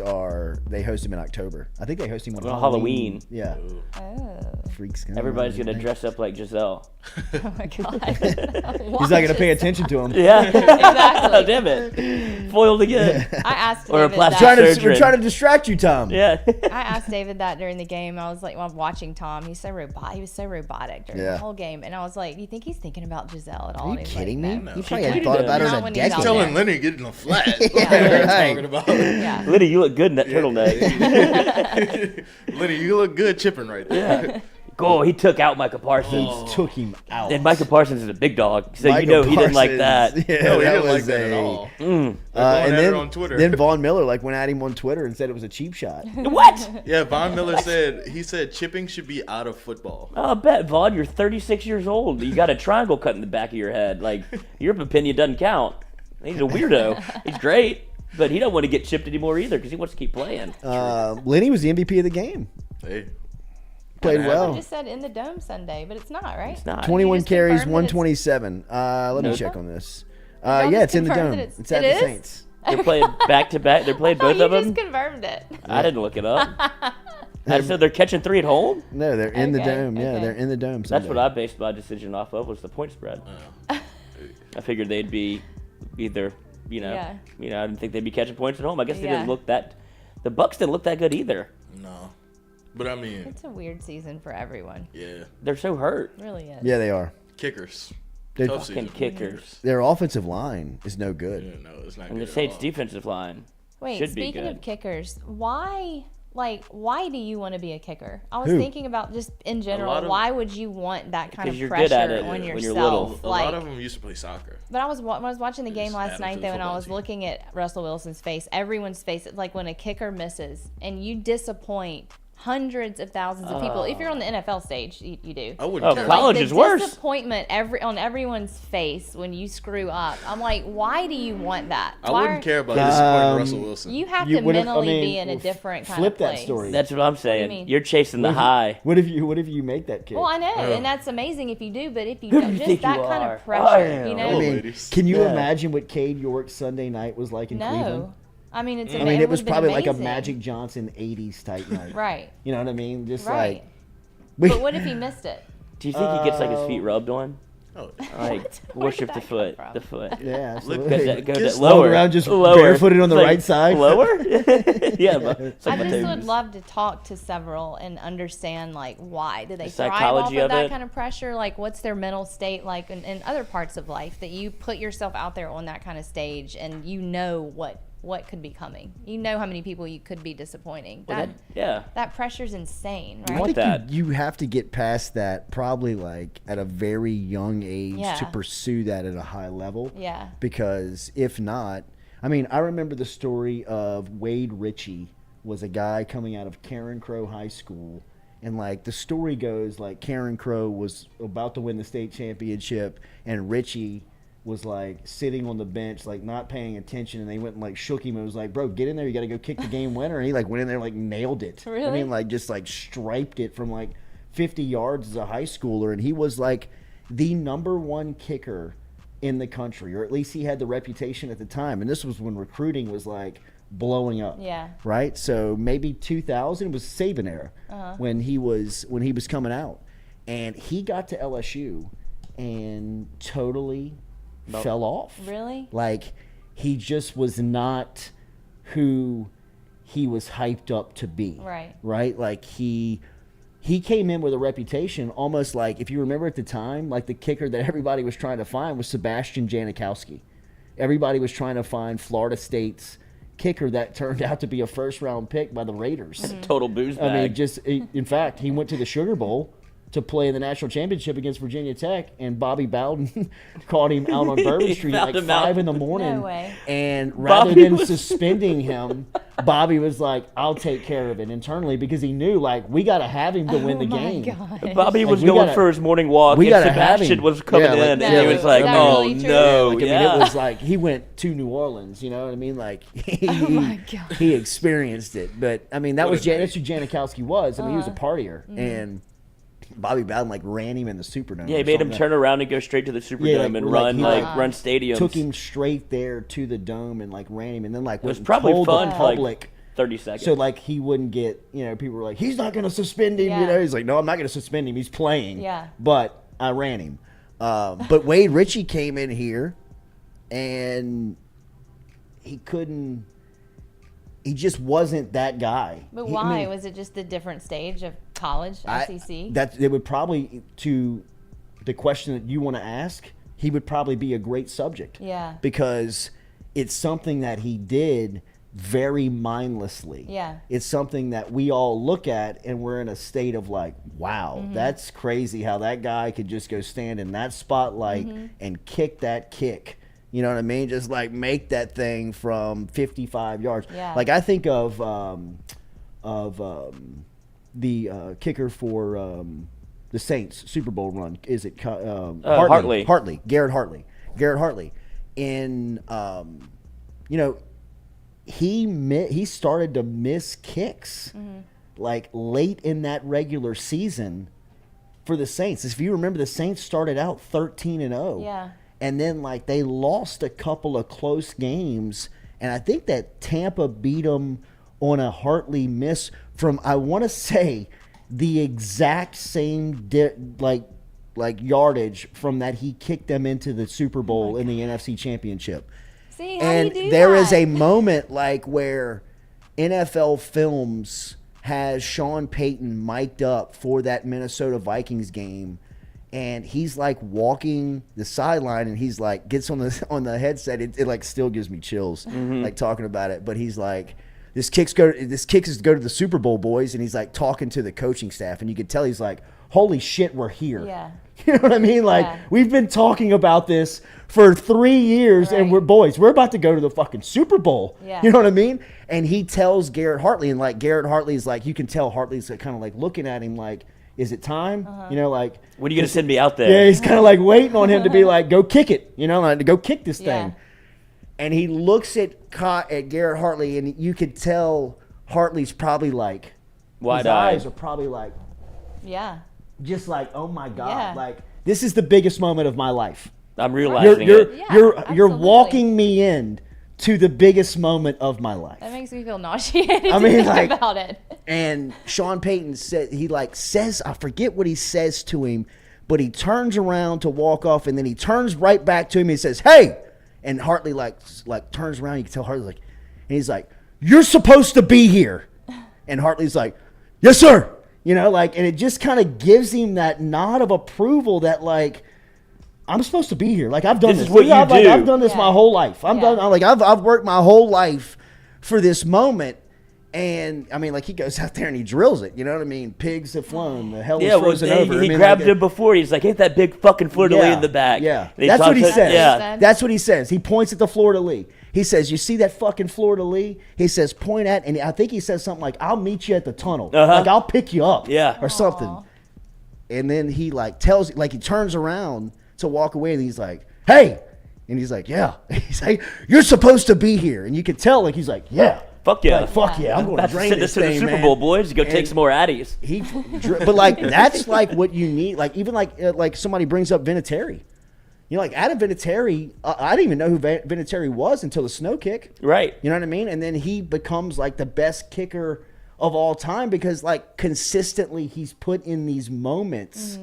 they host him in October. I think they host him on Halloween. Yeah. Oh. Freaks. Everybody's gonna dress up like Giselle. Oh my God. He's not gonna pay attention to him. Yeah. Exactly. Oh, damn it. Foiled again. I asked or David a plastic that. We're trying to distract you, Tom. Yeah. I asked David that during the game. I was like, well, I'm watching Tom. He was so robotic during the whole game, and I was like, do you think he's thinking about Giselle at all? Are you kidding me? No. He probably hadn't thought about it in a decade. He's telling Lenny getting a flat. What Yeah, are you talking about? Yeah. Lenny, you look good in that turtleneck. Lenny, you look good chipping right there. Yeah. Oh, he took out Micah Parsons. Took him out. And Micah Parsons is a big dog, so Micah you know he didn't like Parsons, that. Yeah, No, he that didn't like was that at all. and then on Twitter. then Von Miller went at him on Twitter and said it was a cheap shot. What? Yeah, Von Miller said chipping should be out of football. I'll bet, Vaughn, you're 36 years old. You got a triangle cut in the back of your head. Like, your opinion doesn't count. He's a weirdo. He's great, but he don't want to get chipped anymore either because he wants to keep playing. Lenny was the MVP of the game. Hey. Played I well. just said in the Dome Sunday, but it's not, right? It's not. 21 carries, confirmed that it's- 127. Let me No. check on this. Y'all Yeah, just it's in the confirmed Dome. that It's at it the is? Saints. They're playing back to back. They're playing both you of them. just confirmed it. I didn't look it up. I said they're catching 3 at home. No, they're in the Okay, Dome. Yeah, okay. they're in the Dome. That's Sunday. what I based my decision off of, was the point spread. I figured they'd be either, I didn't think they'd be catching points at home. I guess they didn't look that. The Bucks didn't look that good either. No. But I mean, It's a weird season for everyone. yeah. They're so hurt. It really is. Yeah, they are. Kickers. They're Tough Fucking season. kickers. Their offensive line is no good. Yeah, no, it's not And good the at Saints' all. defensive line Wait, should be speaking good. of kickers, why do you want to be a kicker? I was Who? thinking about just in general, lot of- why would you want that kind Because of you're pressure good at it on when yourself? you're little. A lot of them used to play soccer. But when I was watching the game just last add 'em night, to though, the and I football was team. looking at Russell Wilson's face, everyone's face, it's like when a kicker misses and you disappoint hundreds of thousands of people. If you're on the NFL stage, you do. I wouldn't care. College is worse. Disappointment on everyone's face when you screw up. I'm like, why do you want that? I wouldn't care about disappointing Russell Wilson. You have to mentally be in a different kind of place. Flip that story. That's what I'm saying. You're chasing the high. What if you make that kick? Well, I know, and that's amazing if you do. But if you don't, just that kind of pressure, you know. I mean, can you imagine what Cade York's Sunday night was like in Cleveland? I mean, it's. It was probably like a Magic Johnson '80s type night, right? You know what I mean? Just right. But what if he missed it? Do you think he gets like his feet rubbed on? Oh, like worship the foot, the foot. Yeah, absolutely. Go just lower, around, just barefooted on the right side. Lower. Yeah, but I just would love to talk to several and understand like why do they thrive off of that kind of pressure? Like, what's their mental state like in other parts of life that you put yourself out there on that kind of stage and you know what could be coming. You know how many people you could be disappointing. That pressure's insane, right? I think you have to get past that probably like at a very young age to pursue that at a high level. Yeah. Because if not, I mean, I remember the story of Wade Ritchie was a guy coming out of Karen Crow High School. And like the story goes, like Karen Crow was about to win the state championship and Ritchie was like sitting on the bench, like not paying attention, and they went and like shook him and was like, bro, get in there, you got to go kick the game winner. And he like went in there and like nailed it. Really? I mean, like just like striped it from like 50 yards as a high schooler. And he was like the #1 kicker in the country, or at least he had the reputation at the time. And this was when recruiting was like blowing up. Yeah. Right? So maybe 2000 was Saban era when he was coming out. And he got to LSU and totally fell off. Really? Like he just was not who he was hyped up to be. Right. Right? Like he came in with a reputation almost like, if you remember at the time, like the kicker that everybody was trying to find was Sebastian Janikowski. Everybody was trying to find Florida State's kicker that turned out to be a first-round pick by the Raiders. Total booze bag. I mean, in fact, he went to the Sugar Bowl to play in the national championship against Virginia Tech, and Bobby Bowden caught him out on Bourbon Street at like 5 in the morning. No way. And rather than suspending him, Bobby was like, I'll take care of it internally, because he knew, like, we got to have him to win the game. Gosh. Bobby was going for his morning walk, and Sebastian was coming in, and he was like, oh, really no. I mean, it was like he went to New Orleans, you know what I mean? Like, he experienced it. But, I mean, that's who Janikowski was. I mean, he was a partier. And Bobby Bowden like ran him in the Superdome. Yeah, he made him turn around and go straight to the Superdome and run stadiums. Took him straight there to the dome and like ran him, and then like it was probably fun for like 30 seconds. So like he wouldn't get, you know, people were like, he's not going to suspend him. You know, he's like, no, I'm not going to suspend him. He's playing. Yeah. But I ran him. But Wade Ritchie came in here, and he couldn't. He just wasn't that guy. But why? Was it just the different stage of college, SEC? That it would probably, to the question that you want to ask, he would probably be a great subject. Yeah. Because it's something that he did very mindlessly. Yeah. It's something that we all look at and we're in a state of like, wow, that's crazy how that guy could just go stand in that spotlight and kick that kick. You know what I mean? Just like make that thing from 55 yards. Yeah. Like I think of the kicker for the Saints Super Bowl run. Is it Hartley? Garrett Hartley. In you know, he started to miss kicks like late in that regular season for the Saints. If you remember, the Saints started out 13-0. Yeah. And then, like, they lost a couple of close games. And I think that Tampa beat them on a Hartley miss from, I want to say, the exact same, yardage from that he kicked them into the Super Bowl in the NFC Championship. See, how do you do there that? is a moment, like, where NFL Films has Sean Payton mic'd up for that Minnesota Vikings game. And he's like walking the sideline, and he's like gets on the headset. It like still gives me chills like talking about it. But he's like, this kick is to go to the Super Bowl, boys. And he's like talking to the coaching staff, and you could tell he's like, holy shit, we're here. Yeah. You know what I mean? Like, Yeah. we've been talking about this for 3 years, and we're about to go to the fucking Super Bowl. Yeah. You know what I mean? And he tells Garrett Hartley, and like Garrett Hartley's like, you can tell Hartley's kind of like looking at him like, is it time? You know, like, when are you gonna send me out there? Yeah, he's kind of like waiting on him to be like, go kick it. You know, like, to go kick this Yeah. thing. And he looks at Garrett Hartley, and you could tell Hartley's probably like, his eyes are probably like, Yeah. just like, oh my God, Yeah. like, this is the biggest moment of my life. I'm realizing you're walking me in to the biggest moment of my life. That makes me feel nauseated I mean, to like, think about it. And Sean Payton says, I forget what he says to him, but he turns around to walk off, and then he turns right back to him. And he says, "Hey," and Hartley like turns around. You can tell Hartley's like, and he's like, "You're supposed to be here," and Hartley's like, "Yes, sir." You know, like, and it just kind of gives him that nod of approval that like, I'm supposed to be here. Like, I've done this. This is what you do. I've done this my whole life. I've worked my whole life for this moment. And I mean, like, he goes out there and he drills it. You know what I mean? Pigs have flown. The hell is frozen over. He grabbed him before. He's like, hit that big fucking fleur-de-lis in the back. Yeah, And that's what he says. Yeah. That's what he says. He points at the fleur-de-lis. He says, "You see that fucking fleur-de-lis?" He says, "Point at," and I think he says something like, "I'll meet you at the tunnel. Like, I'll pick you up." Yeah. Or something. And then he like tells, like, he turns around to walk away, and he's like, "Hey," and he's like, "Yeah." He's like, "You're supposed to be here," and you can tell, like, he's like, "Yeah." Fuck yeah. Like, fuck yeah. I'm going to drain this to thing, the Super man. Bowl, boys, to go take And some more Addies. But like, that's like what you need. Like, even like somebody brings up Vinatieri. You know, like Adam Vinatieri, I didn't even know who Vinatieri was until the snow kick. Right. You know what I mean? And then he becomes like the best kicker of all time because like consistently he's put in these moments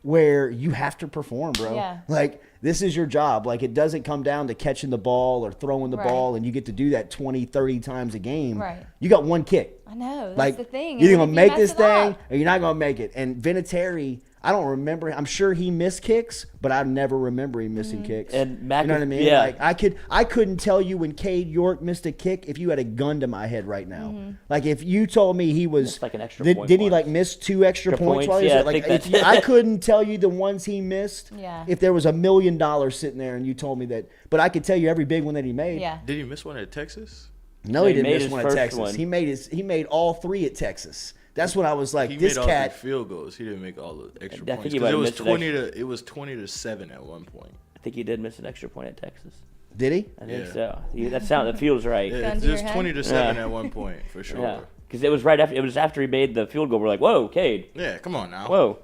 where you have to perform, bro. Yeah. Like, this is your job. Like, it doesn't come down to catching the ball or throwing the ball, and you get to do that 20, 30 times a game. Right. You got one kick. I know. That's Like, the thing. You're And going to if you make this mess it up- thing or you're not going to make it. And Vinatieri, I don't remember. I'm sure he missed kicks, but I never remember him missing kicks. And you know what I mean? yeah. Like, I couldn't tell you when Cade York missed a kick if you had a gun to my head right now. Like, if you told me he was Missed like an extra did, point didn't he once. like miss 2 extra points while he was Yeah, there? I Like, think if that's- I couldn't tell you the ones he missed. Yeah. If there was $1 million sitting there and you told me that, but I could tell you every big one that he made. Yeah. Did he miss one at Texas? No, No, he he didn't made miss his one at first Texas. one. He made all 3 at Texas. That's when I was like, He this made all cat. 3 field goals. He didn't make all the extra I think points. he 'Cause might it have was missed an 20-7 at one point. I think he did miss an extra point at Texas. Did he? I think Yeah. so. That feels right. Yeah, Gun it to your was head? 20-7 Yeah. at one point for sure. Yeah. Because it was right after. It was after he made the field goal. We're like, whoa, Cade. Yeah, come on now. Whoa.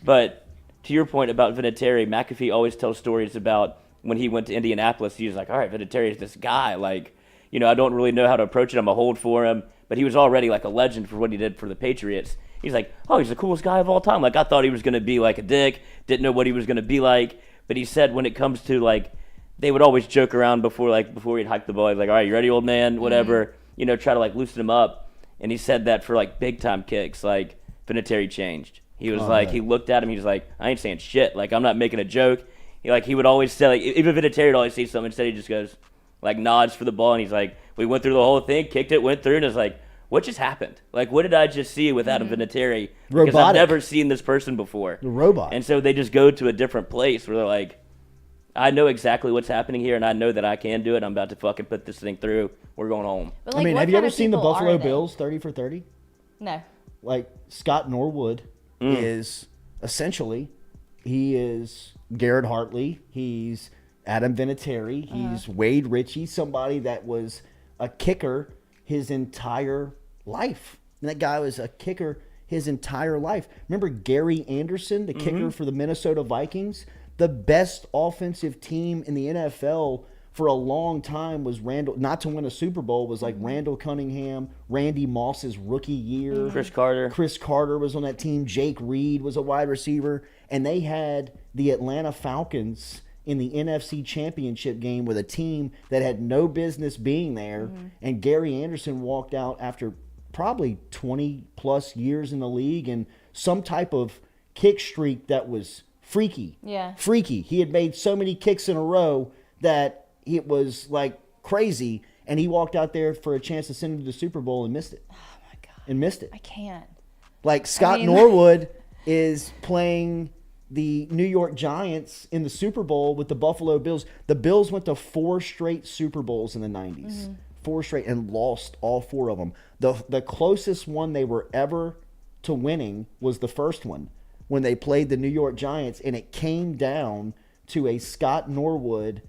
But to your point about Vinatieri, McAfee always tells stories about when he went to Indianapolis. He was like, all right, Vinatieri is this guy. Like, you know, I don't really know how to approach it. I'm a hold for him. But he was already like a legend for what he did for the Patriots. He's like, oh, he's the coolest guy of all time. Like, I thought he was going to be like a dick. Didn't know what he was going to be like. But he said when it comes to, like, they would always joke around before he'd hike the ball. He's like, all right, you ready, old man? Whatever. You know, try to, like, loosen him up. And he said that for, like, big-time kicks. Like, Vinatieri changed. He was he looked at him. He was like, I ain't saying shit. Like, I'm not making a joke. He would always say, like, even Vinatieri would always say something. Instead, he just goes, like, nods for the ball. And he's like, we went through the whole thing, kicked it, went through. And it's like, what just happened? Like, what did I just see with Adam Vinatieri? Because I've Robotic. never seen this person before. The robot. And so they just go to a different place where they're like, I know exactly what's happening here, and I know that I can do it. I'm about to fucking put this thing through. We're going home. But, I like, mean, what have you kind ever of seen the people Buffalo are they? Bills 30 for 30? No. Like, Scott Norwood is essentially, he is Garrett Hartley. He's Adam Vinatieri. He's Wade Ritchie, somebody that was a kicker his entire life. And that guy was a kicker his entire life. Remember Gary Anderson, the kicker for the Minnesota Vikings? The best offensive team in the NFL for a long time was Randall, not to win a Super Bowl, was like Randall Cunningham, Randy Moss's rookie year. Chris Carter. Chris Carter was on that team. Jake Reed was a wide receiver. And they had the Atlanta Falcons in the NFC Championship game with a team that had no business being there. And Gary Anderson walked out after probably 20-plus years in the league and some type of kick streak that was freaky. Yeah. Freaky. He had made so many kicks in a row that it was like crazy. And he walked out there for a chance to send him to the Super Bowl and missed it. Oh, my God. And missed it. I can't. Like Scott mean- Norwood is playing the New York Giants in the Super Bowl with the Buffalo Bills. The Bills went to 4 straight Super Bowls in the 90s. Mm-hmm. 4 straight, and lost all 4 of them. The closest one they were ever to winning was the first one when they played the New York Giants, and it came down to a Scott Norwood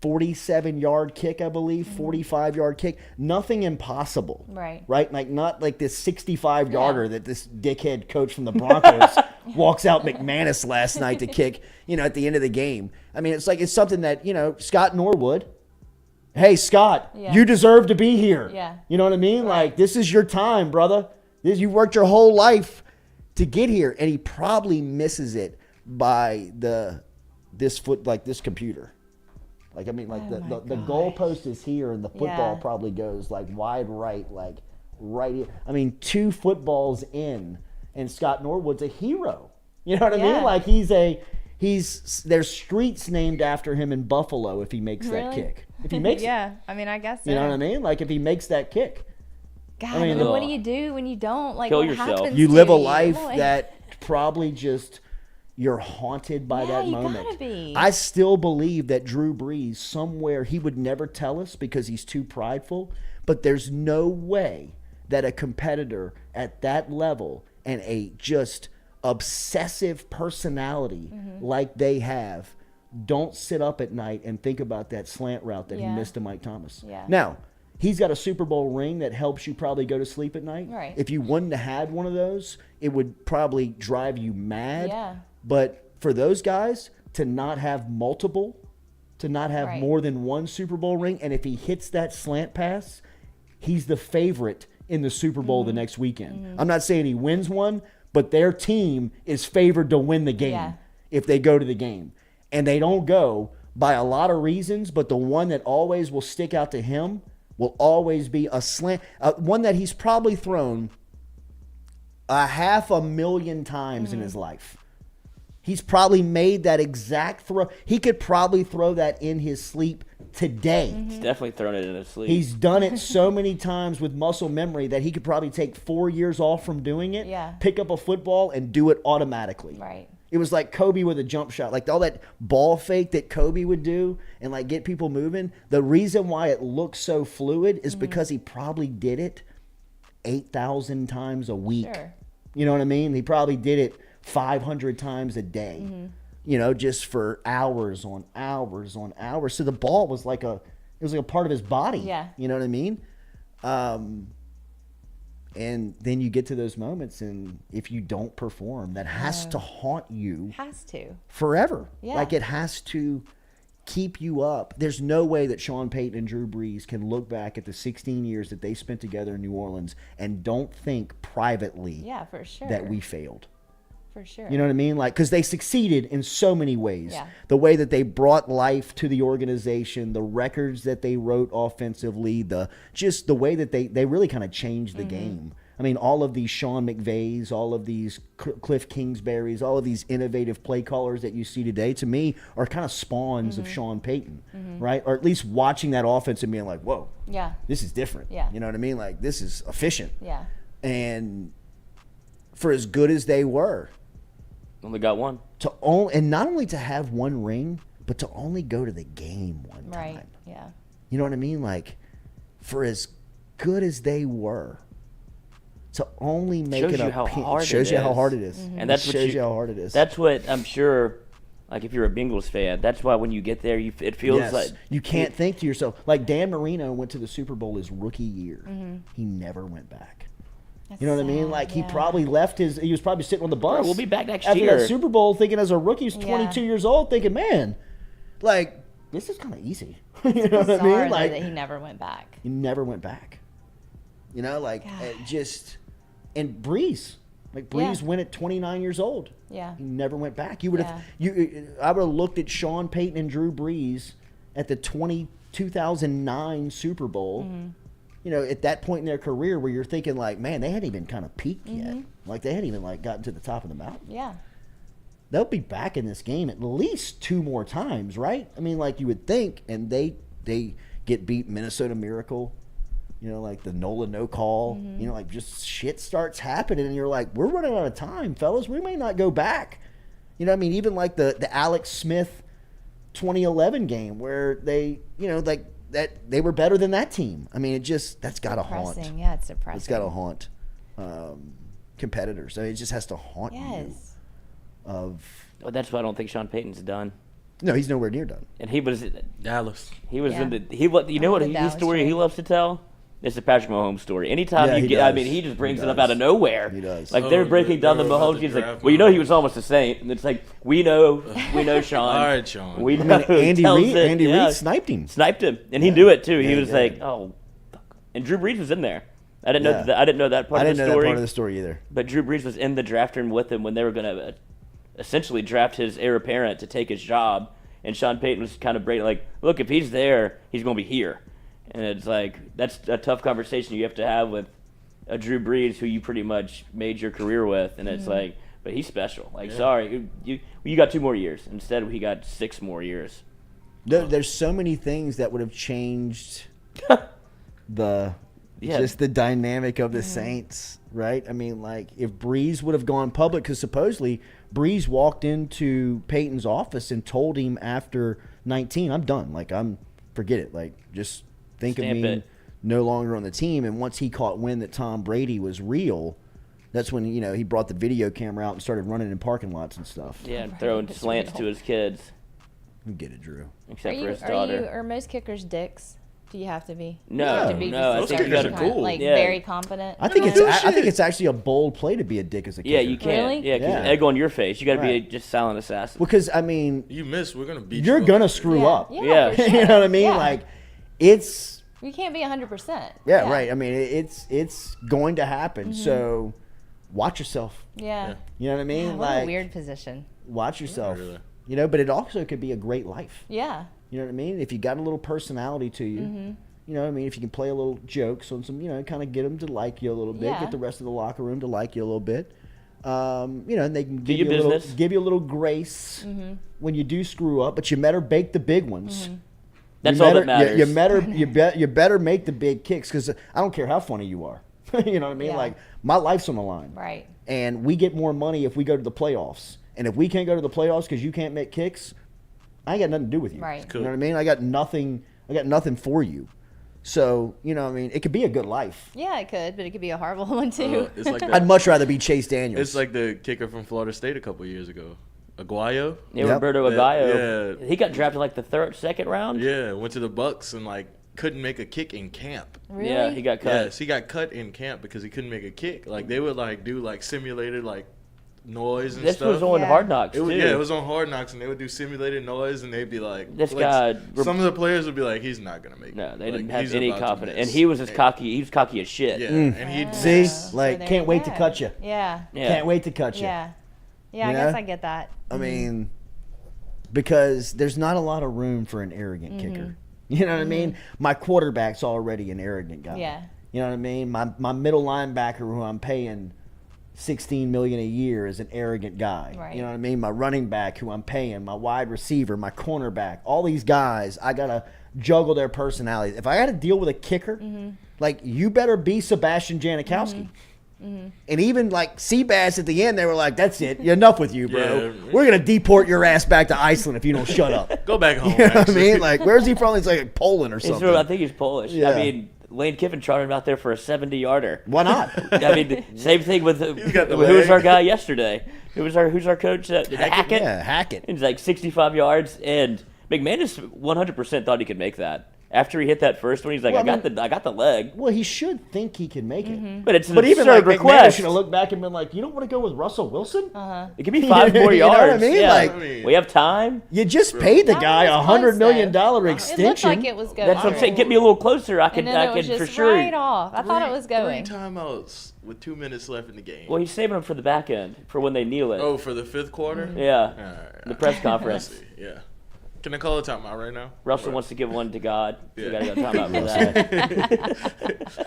47-yard kick, I believe, 45-yard kick. Nothing impossible. Right. Right? Like, not like this 65-yarder that this dickhead coach from the Broncos walks out McManus last night to kick, at the end of the game. I mean, it's something that, Scott Norwood, hey, Scott, you deserve to be here. Yeah. You know what I mean? Right. Like, this is your time, brother. You worked your whole life to get here. And he probably misses it by this computer. Like, I mean, like the goalpost is here, and the football probably goes like wide right, like right here. I mean, 2 footballs in, and Scott Norwood's a hero. You know what I mean? Like, there's streets named after him in Buffalo if he makes that kick. If he makes it. I mean, I guess so. You know what I mean? Like, if he makes that kick. God, I mean, what do you do when you don't? Like, kill what yourself. happens You to live a you? life Like, that probably just you're haunted by that moment. You gotta be. I still believe that Drew Brees, somewhere, he would never tell us because he's too prideful, but there's no way that a competitor at that level and a just obsessive personality like they have don't sit up at night and think about that slant route that he missed to Mike Thomas. Yeah. Now, he's got a Super Bowl ring that helps you probably go to sleep at night. Right. If you wouldn't have had one of those, it would probably drive you mad. Yeah. But for those guys to not have multiple, to not have more than one Super Bowl ring, and if he hits that slant pass, he's the favorite in the Super Bowl the next weekend. I'm not saying he wins one, but their team is favored to win the game if they go to the game. And they don't go by a lot of reasons, but the one that always will stick out to him will always be a slant, one that he's probably thrown 500,000 times in his life. He's probably made that exact throw. He could probably throw that in his sleep today. He's definitely thrown it in his sleep. He's done it so many times with muscle memory that he could probably take 4 years off from doing it, pick up a football, and do it automatically. Right. It was like Kobe with a jump shot. Like all that ball fake that Kobe would do and like get people moving. The reason why it looks so fluid is because he probably did it 8,000 times a week. Sure. You know what I mean? He probably did it 500 times a day, just for hours on hours on hours. So the ball was like it was like a part of his body. Yeah. You know what I mean? And then you get to those moments, and if you don't perform, that has to haunt you. Has to. Forever. Yeah. Like it has to keep you up. There's no way that Sean Payton and Drew Brees can look back at the 16 years that they spent together in New Orleans and don't think privately for sure. that we failed. For sure. You know what I mean? Like, because they succeeded in so many ways. Yeah. The way that they brought life to the organization, the records that they wrote offensively, the way that they really kind of changed the game. I mean, all of these Sean McVays, all of these Cliff Kingsburys, all of these innovative play callers that you see today, to me, are kind of spawns of Sean Payton, right? Or at least watching that offense and being like, whoa, this is different. Yeah. You know what I mean? Like, this is efficient. Yeah. And for as good as they were, only got one. And not only to have one ring, but to only go to the game one time. Right. Yeah. You know what I mean? Like, for as good as they were, to only make shows it you how hard shows it you is. how hard it is. And that's shows you how hard it is. That's what I'm sure. Like if you're a Bengals fan, that's why when you get there, it feels like you can't think to yourself. Like Dan Marino went to the Super Bowl his rookie year. He never went back. That's you know what I mean? Like he probably left he was probably sitting on the bus. We'll be back next after year. That Super Bowl, thinking as a rookie, he's 22 years old, thinking, man, like this is kind of easy. You know what I mean? Like that he never went back. He never went back. You know, like and Brees. Like Brees went at 29 years old. Yeah. He never went back. You would have I would have looked at Sean Payton and Drew Brees at the 2009 Super Bowl. You know, at that point in their career where you're thinking like, man, they hadn't even kind of peaked yet. Like they hadn't even like gotten to the top of the mountain. Yeah. They'll be back in this game at least 2 more times, right? I mean, like you would think, and they get beat Minnesota Miracle. You know, like the Nola no call. You know, like just shit starts happening, and you're like, we're running out of time, fellas. We may not go back. You know what I mean? Even like the Alex Smith 2011 game where they, like that they were better than that team. I mean, that's got to haunt. Yeah, it's depressing. It's got to haunt competitors. I mean, it just has to haunt you. Well, that's why I don't think Sean Payton's done. No, he's nowhere near done. And he was Dallas. He was in the you know what his story he loves to tell? It's the Patrick Mahomes story. Anytime he just brings it up out of nowhere. He does. Like they're breaking down the Mahomes. He's like, well, he was almost the Saint, and it's like we know, Sean. All right, Sean. We know. Andy Reid sniped him, and he knew it too. He was like, oh, fuck. And Drew Brees was in there. I didn't know. I didn't know that part of the story. I didn't know that part of the story either. But Drew Brees was in the draft room with him when they were going to essentially draft his heir apparent to take his job. And Sean Payton was kind of breaking, like, look, if he's there, he's going to be here. And it's like, that's a tough conversation you have to have with a Drew Brees who you pretty much made your career with. And it's like, but he's special. Like, sorry, you got 2 more years. Instead, he got 6 more years. There's so many things that would have changed just the dynamic of the Saints, right? I mean, like, if Brees would have gone public, because supposedly Brees walked into Peyton's office and told him after 19, I'm done. Like, forget it. Like, just think of me no longer on the team. And once he caught wind that Tom Brady was real, that's when, he brought the video camera out and started running in parking lots and stuff. Yeah, and throwing slants to his kids. You get it, Drew. Except for his daughter. Are most kickers dicks? Do you have to be? No. I think kickers are cool. Very confident. I think it's actually a bold play to be a dick as a kicker. Yeah, you can. Really? Yeah, because egg on your face. You got to be just silent assassin. Because I mean, you miss. We're gonna beat. You're gonna screw up. Yeah. Sure. You know what I mean? Yeah. Like, it's. You can't be 100%. Yeah, right. I mean, it's going to happen. So, watch yourself. Yeah. You know what I mean? Yeah, what a weird position. Watch yourself. Really. But it also could be a great life. Yeah. You know what I mean? If you got a little personality to you. You know what I mean? If you can play a little jokes on some, kind of get them to like you a little bit, get the rest of the locker room to like you a little bit. And they can give you a little grace when you do screw up, but you better bake the big ones. That's all that matters. You better make the big kicks, because I don't care how funny you are. You know what I mean? Yeah. Like, my life's on the line. Right. And we get more money if we go to the playoffs. And if we can't go to the playoffs because you can't make kicks, I ain't got nothing to do with you. Right. Cool. You know what I mean? I got nothing for you. So, it could be a good life. Yeah, it could, but it could be a horrible one too. It's like I'd much rather be Chase Daniels. It's like the kicker from Florida State a couple years ago, Aguayo. Yeah, Roberto Aguayo. Yeah. He got drafted like the second round. Yeah, went to the Bucks and couldn't make a kick in camp. Really? Yeah, he got cut. Yes, he got cut in camp because he couldn't make a kick. Like, they would do simulated noise and stuff. This was on Hard Knocks too. Yeah, it was on Hard Knocks, and they would do simulated noise, and they'd be like, this guy. Some of the players would be like, he's not gonna make it. No, they didn't have any confidence, and he was cocky. He was cocky as shit. Yeah, and he'd can't wait to cut you. Yeah. Can't wait to cut you. Yeah. Yeah, I guess I get that. I mean, because there's not a lot of room for an arrogant kicker. You know what I mean? My quarterback's already an arrogant guy. Yeah. You know what I mean? My middle linebacker, who I'm paying $16 million a year, is an arrogant guy. Right. You know what I mean? My running back, who I'm paying, my wide receiver, my cornerback, all these guys, I gotta juggle their personalities. If I got to deal with a kicker, you better be Sebastian Janikowski. And even Seabass at the end, they were like, "That's it, enough with you, bro. Yeah. We're gonna deport your ass back to Iceland if you don't shut up." Go back home. You know what I mean? Where's he from? He's Poland or something. I think he's Polish. Yeah. I mean, Lane Kiffin trotted him out there for a 70-yarder. Why not? I mean, same thing with who was our guy yesterday? Who's our coach? Hackett. Yeah, Hackett. He's 65 yards, and McManus 100% thought he could make that. After he hit that first one, he's like, I got the leg. Well, he should think he can make it. But it's an even absurd request. Should have looked back and been like, you don't want to go with Russell Wilson? It could be 5 more yards. You know what I mean? Yeah. We have time. You just paid the guy $100 million extension. It looked like it was going. That's what I'm saying. Get me a little closer. I can for sure. Right off. I thought it was going. 3 timeouts with 2 minutes left in the game. Well, he's saving them for the back end, for when they kneel it. Oh, for the 5th quarter? Yeah. The press conference. Yeah. Can I call a timeout right now? Russell wants to give one to God. So you got to go timeout for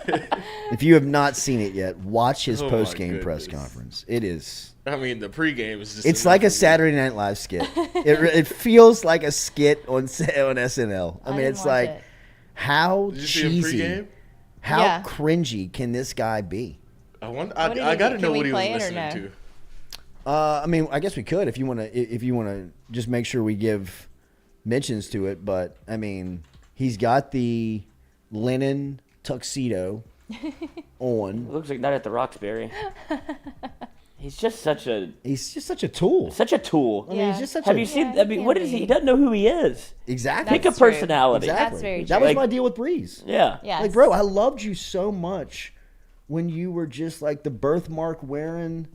that. If you have not seen it yet, watch his post-game press conference. It is. I mean, the pregame is just. It's like a Saturday Night Live skit. It feels like a skit on SNL. I mean, it's like, how cheesy, how cringy can this guy be? I got to know what he was listening to. I mean, I guess we could if you want to just make sure we give mentions to it. But I mean, he's got the linen tuxedo on. Looks like Night at the Roxbury. He's just such a tool. Such a tool. I mean, he's just such Have a. you seen? I mean, what is he? He doesn't know who he is. Exactly. Pick a personality. Exactly. That's very That true. was my deal with Breeze. Yeah. Yes. Like, bro, I loved you so much when you were just like the birthmark wearing,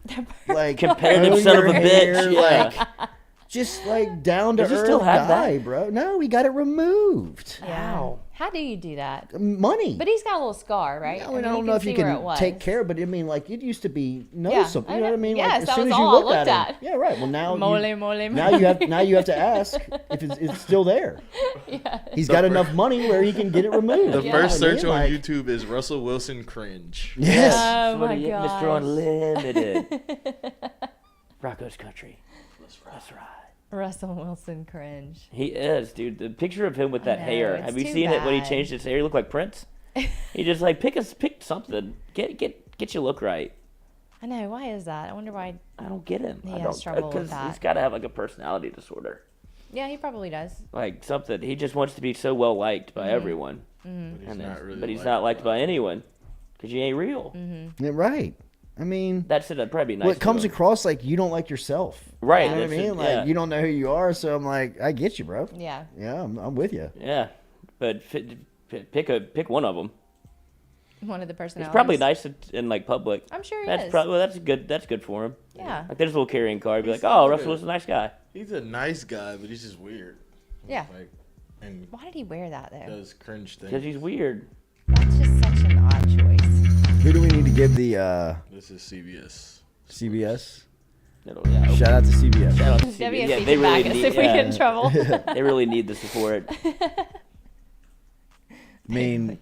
like Competitive own son of your a hair, bitch. Yeah. like just like down to Does he earth still have guy, that? bro. No, he got it removed. Yeah. How do you do that? Money. But he's got a little scar, right? I don't know if you see where it can was. take care, but I mean, like it used to be noticeable. You know what I mean? Yes, like, as that soon was as you all I looked looked at at. him. Yeah, right. Well, now Mole, now you have to ask if it's still there. He's got enough money where he can get it removed. The You know first what I search mean? on Like, YouTube is Russell Wilson cringe. Yes. Oh my Mr. gosh. Unlimited. Broncos country. That's right. Russell Wilson cringe. He is, dude. The picture of him with that know, hair. it's Have you too seen it when he bad. changed his hair? He looked like Prince. He just like pick something. Get your look right. I know. Why is that? I wonder why. I don't get him. He I has don't, trouble with 'cause that. He's got to have like a personality disorder. Yeah, he probably does. Like something. He just wants to be so well liked by everyone. But he's not liked by anyone because you ain't real. yeah, right. I mean, That's it. That'd probably be nice. well, it to comes him. across like you don't like yourself. Right, You know what I that's it, mean? Like yeah. you don't know who you are, so I'm like, I get you, bro. Yeah. Yeah, I'm with you. Yeah, but pick one of them. One of the He's personalities. probably nice in like public. I'm sure he that's is. Probably that's good. That's good for him. Yeah. Like there's a little carrying card. Be like, He's oh, not Russell a- was a nice guy. He's a nice guy, but he's just weird. Yeah. Like, and Why did he wear that though? does cringe things. Because he's weird. That's just such an odd choice. Who do we need to give the This is CBS. CBS? Yeah. Shout out to CBS. Shout out to WFC CBS. Yeah, can they really back us need. if we get in trouble. They really need the support. I mean,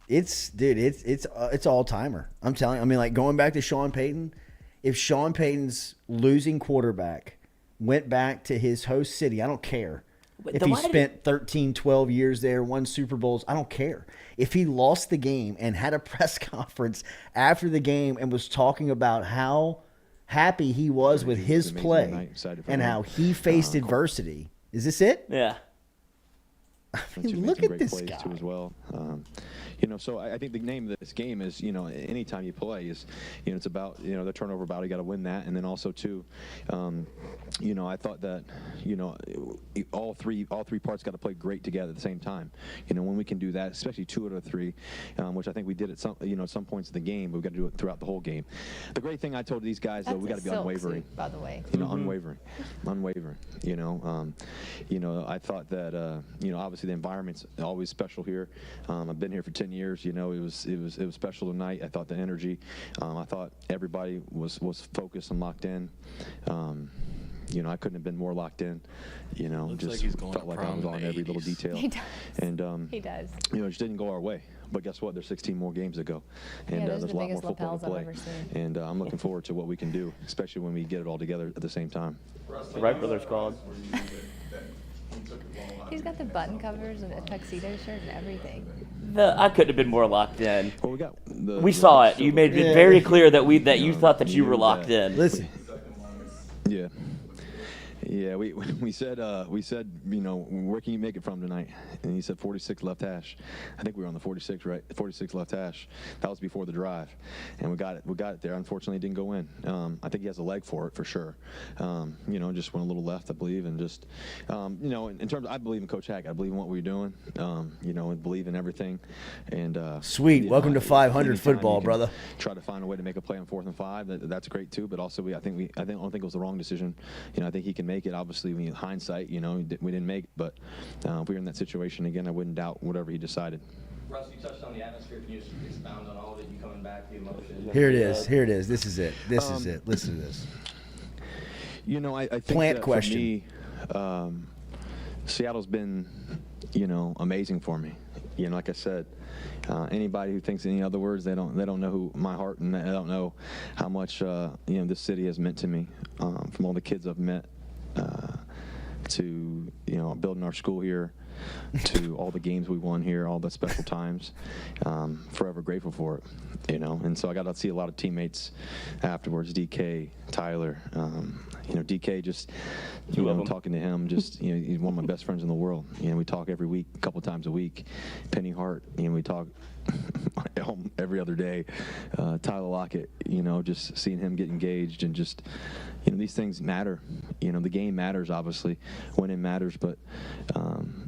it's all timer. I'm telling you. I mean, like going back to Sean Payton, if Sean Payton's losing quarterback went back to his host city, I don't care. But If then he why did spent 13, 12 years there, won Super Bowls, I don't care. If he lost the game and had a press conference after the game and was talking about how happy he was with his play and how he faced adversity. Is this it? Yeah. I mean, look at this guy. Too as well. So I think the name of this game is, anytime you play is, it's about, the turnover battle. You got to win that, and then also too, I thought that, all three parts got to play great together at the same time. When we can do that, especially 2 out of 3, which I think we did at some points of the game, but we've got to do it throughout the whole game. The great thing I told these guys, though, we got to be unwavering. By the way. Unwavering. I thought that, obviously the environment's always special here. I've been here for 10 years. It was special tonight. I thought the energy. I thought everybody was focused and locked in. I couldn't have been more locked in. Looks Just like he's going felt to like I prom was in on the every little 80s. detail. He does. And He does. it just didn't go our way. But guess what? There's 16 more games to go, and Yeah, those are there's the a lot more biggest football lapels to I've play. ever seen. And I'm looking forward to what we can do, especially when we get it all together at the same time. The Wright brothers called. He's got the button covers and a tuxedo shirt and everything. I couldn't have been more locked in. Well, we saw it. You made it very clear that you thought that you were locked in. Listen. Yeah. Yeah, we said, where can you make it from tonight? And he said 46 left hash. I think we were on the 46, right? 46 left hash. That was before the drive, and we got it there. Unfortunately, it didn't go in. I think he has a leg for it for sure. Just went a little left, I believe, and just, in terms of, I believe in Coach Hack. I believe in what we're doing. And believe in everything. And sweet. Welcome to 500 anytime football, you can brother. Try to find a way to make a play on 4th and 5. That's great too. But also, I don't think it was the wrong decision. I think he can make it. Obviously, when you hindsight, we didn't make it. But if we were in that situation again, I wouldn't doubt whatever he decided. Russ, you touched on the atmosphere. Can you just expound on all of it? You coming back, the emotion? Here it is. Here it is. This is it. This is it. Listen to this. I think Plant that question. For me, Seattle's been, amazing for me. Like I said, anybody who thinks any other words, they don't know who my heart, and they don't know how much this city has meant to me. From all the kids I've met to building our school here, to all the games we won here, all the special times. Forever grateful for it, you know. And so I got to see a lot of teammates afterwards. DK, Tyler, you know, DK just, you know, talking to him, just, you know, he's one of my best friends in the world. You know, we talk every week, a couple times a week. Penny Hart, you know, we talk every other day. Tyler Lockett, you know, just seeing him get engaged and just, you know, these things matter. You know, the game matters, obviously. Winning matters, but,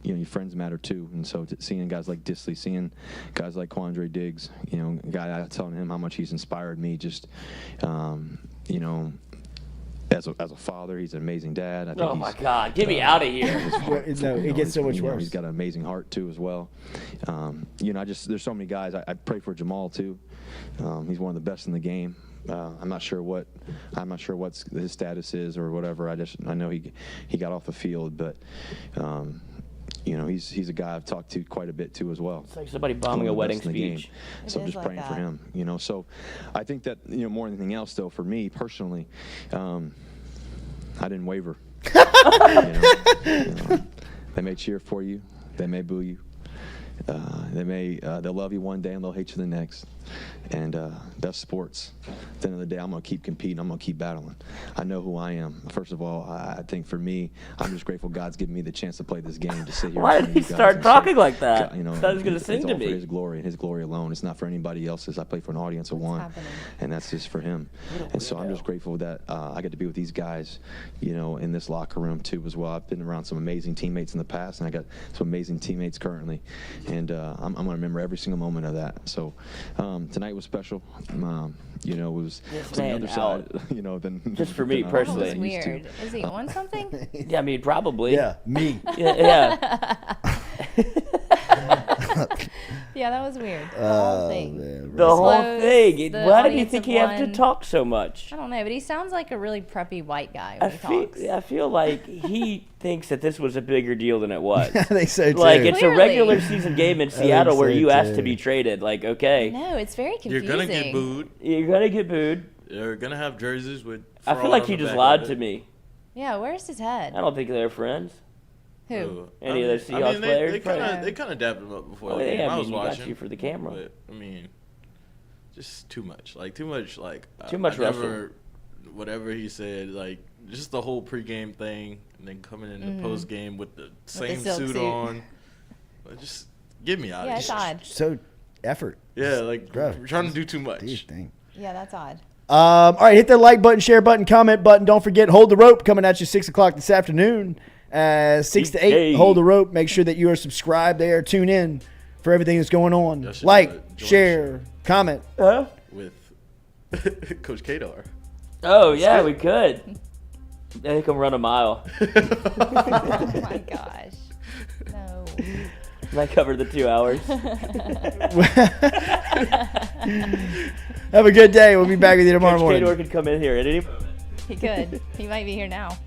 you know, your friends matter too. And so seeing guys like Disley, seeing guys like Quandre Diggs, you know, a guy telling him how much he's inspired me, just, you know, as a father, he's an amazing dad. I think oh my God, get me out of here! No, it gets so much worse. He's got an amazing heart too, as well. You know, there's so many guys. I pray for Jamal too. He's one of the best in the game. I'm not sure what his status is or whatever. I know he got off the field, but. You know, he's a guy I've talked to quite a bit too as well. It's like somebody bombing a wedding speech. So I'm just praying for him. You know, so I think that, you know, more than anything else though, for me personally, I didn't waver. You know, they may cheer for you, they may boo you, they'll love you one day and they'll hate you the next. And that's sports. At the end of the day, I'm going to keep competing. I'm going to keep battling. I know who I am. First of all, I think for me, I'm just grateful God's given me the chance to play this game, to sit here. Why did he start talking like that? You know, I thought he was going to sing it's to all me. for His glory and His glory alone. It's not for anybody else's. I play for an audience of one, and that's just for Him. And so I'm just grateful that I get to be with these guys, you know, in this locker room too as well. I've been around some amazing teammates in the past, and I got some amazing teammates currently, and I'm going to remember every single moment of that. So tonight was special. You know, it was on the other side, you know, than just for me personally. That was weird. Is he on something? Yeah, I mean, probably. Yeah, me. Yeah. Yeah, that was weird. The whole thing. Man, the whole thing. Why did you think he had to talk so much? I don't know, but he sounds like a really preppy white guy when he talks. I feel like he thinks that this was a bigger deal than it was. I think so too. Like, it's a regular season game in Seattle where you asked to be traded. Like, okay. No, it's very confusing. You're going to get booed. You're going to get booed. You're going to have jerseys with I feel like he just lied to me. Yeah, where's his head? I don't think they're friends. Who? Any of those Seahawks players? They kind of dabbed him up before. Oh, the game. yeah, I was watching. got you for the camera. But, I mean, just too much. Like, too much. Like, too much Russell. Whatever he said, like, just the whole pregame thing, and then coming in the postgame with the same suit on. Like, just get me out of here. Yeah, it's odd. So, effort. Yeah, like, we're trying to do too much. Yeah, that's odd. All right, hit that like button, share button, comment button. Don't forget, Hold the Rope coming at you 6 o'clock this afternoon. 6 to 8, Hold the Rope. Make sure that you are subscribed there. Tune in for everything that's going on. Like, share, comment. With Coach Kadar. Oh, yeah, we could. They can run a mile. Oh, my gosh. No. I covered the 2 hours. Have a good day. We'll be back with you tomorrow morning. Coach Kadar could come in here at any He could. He might be here now.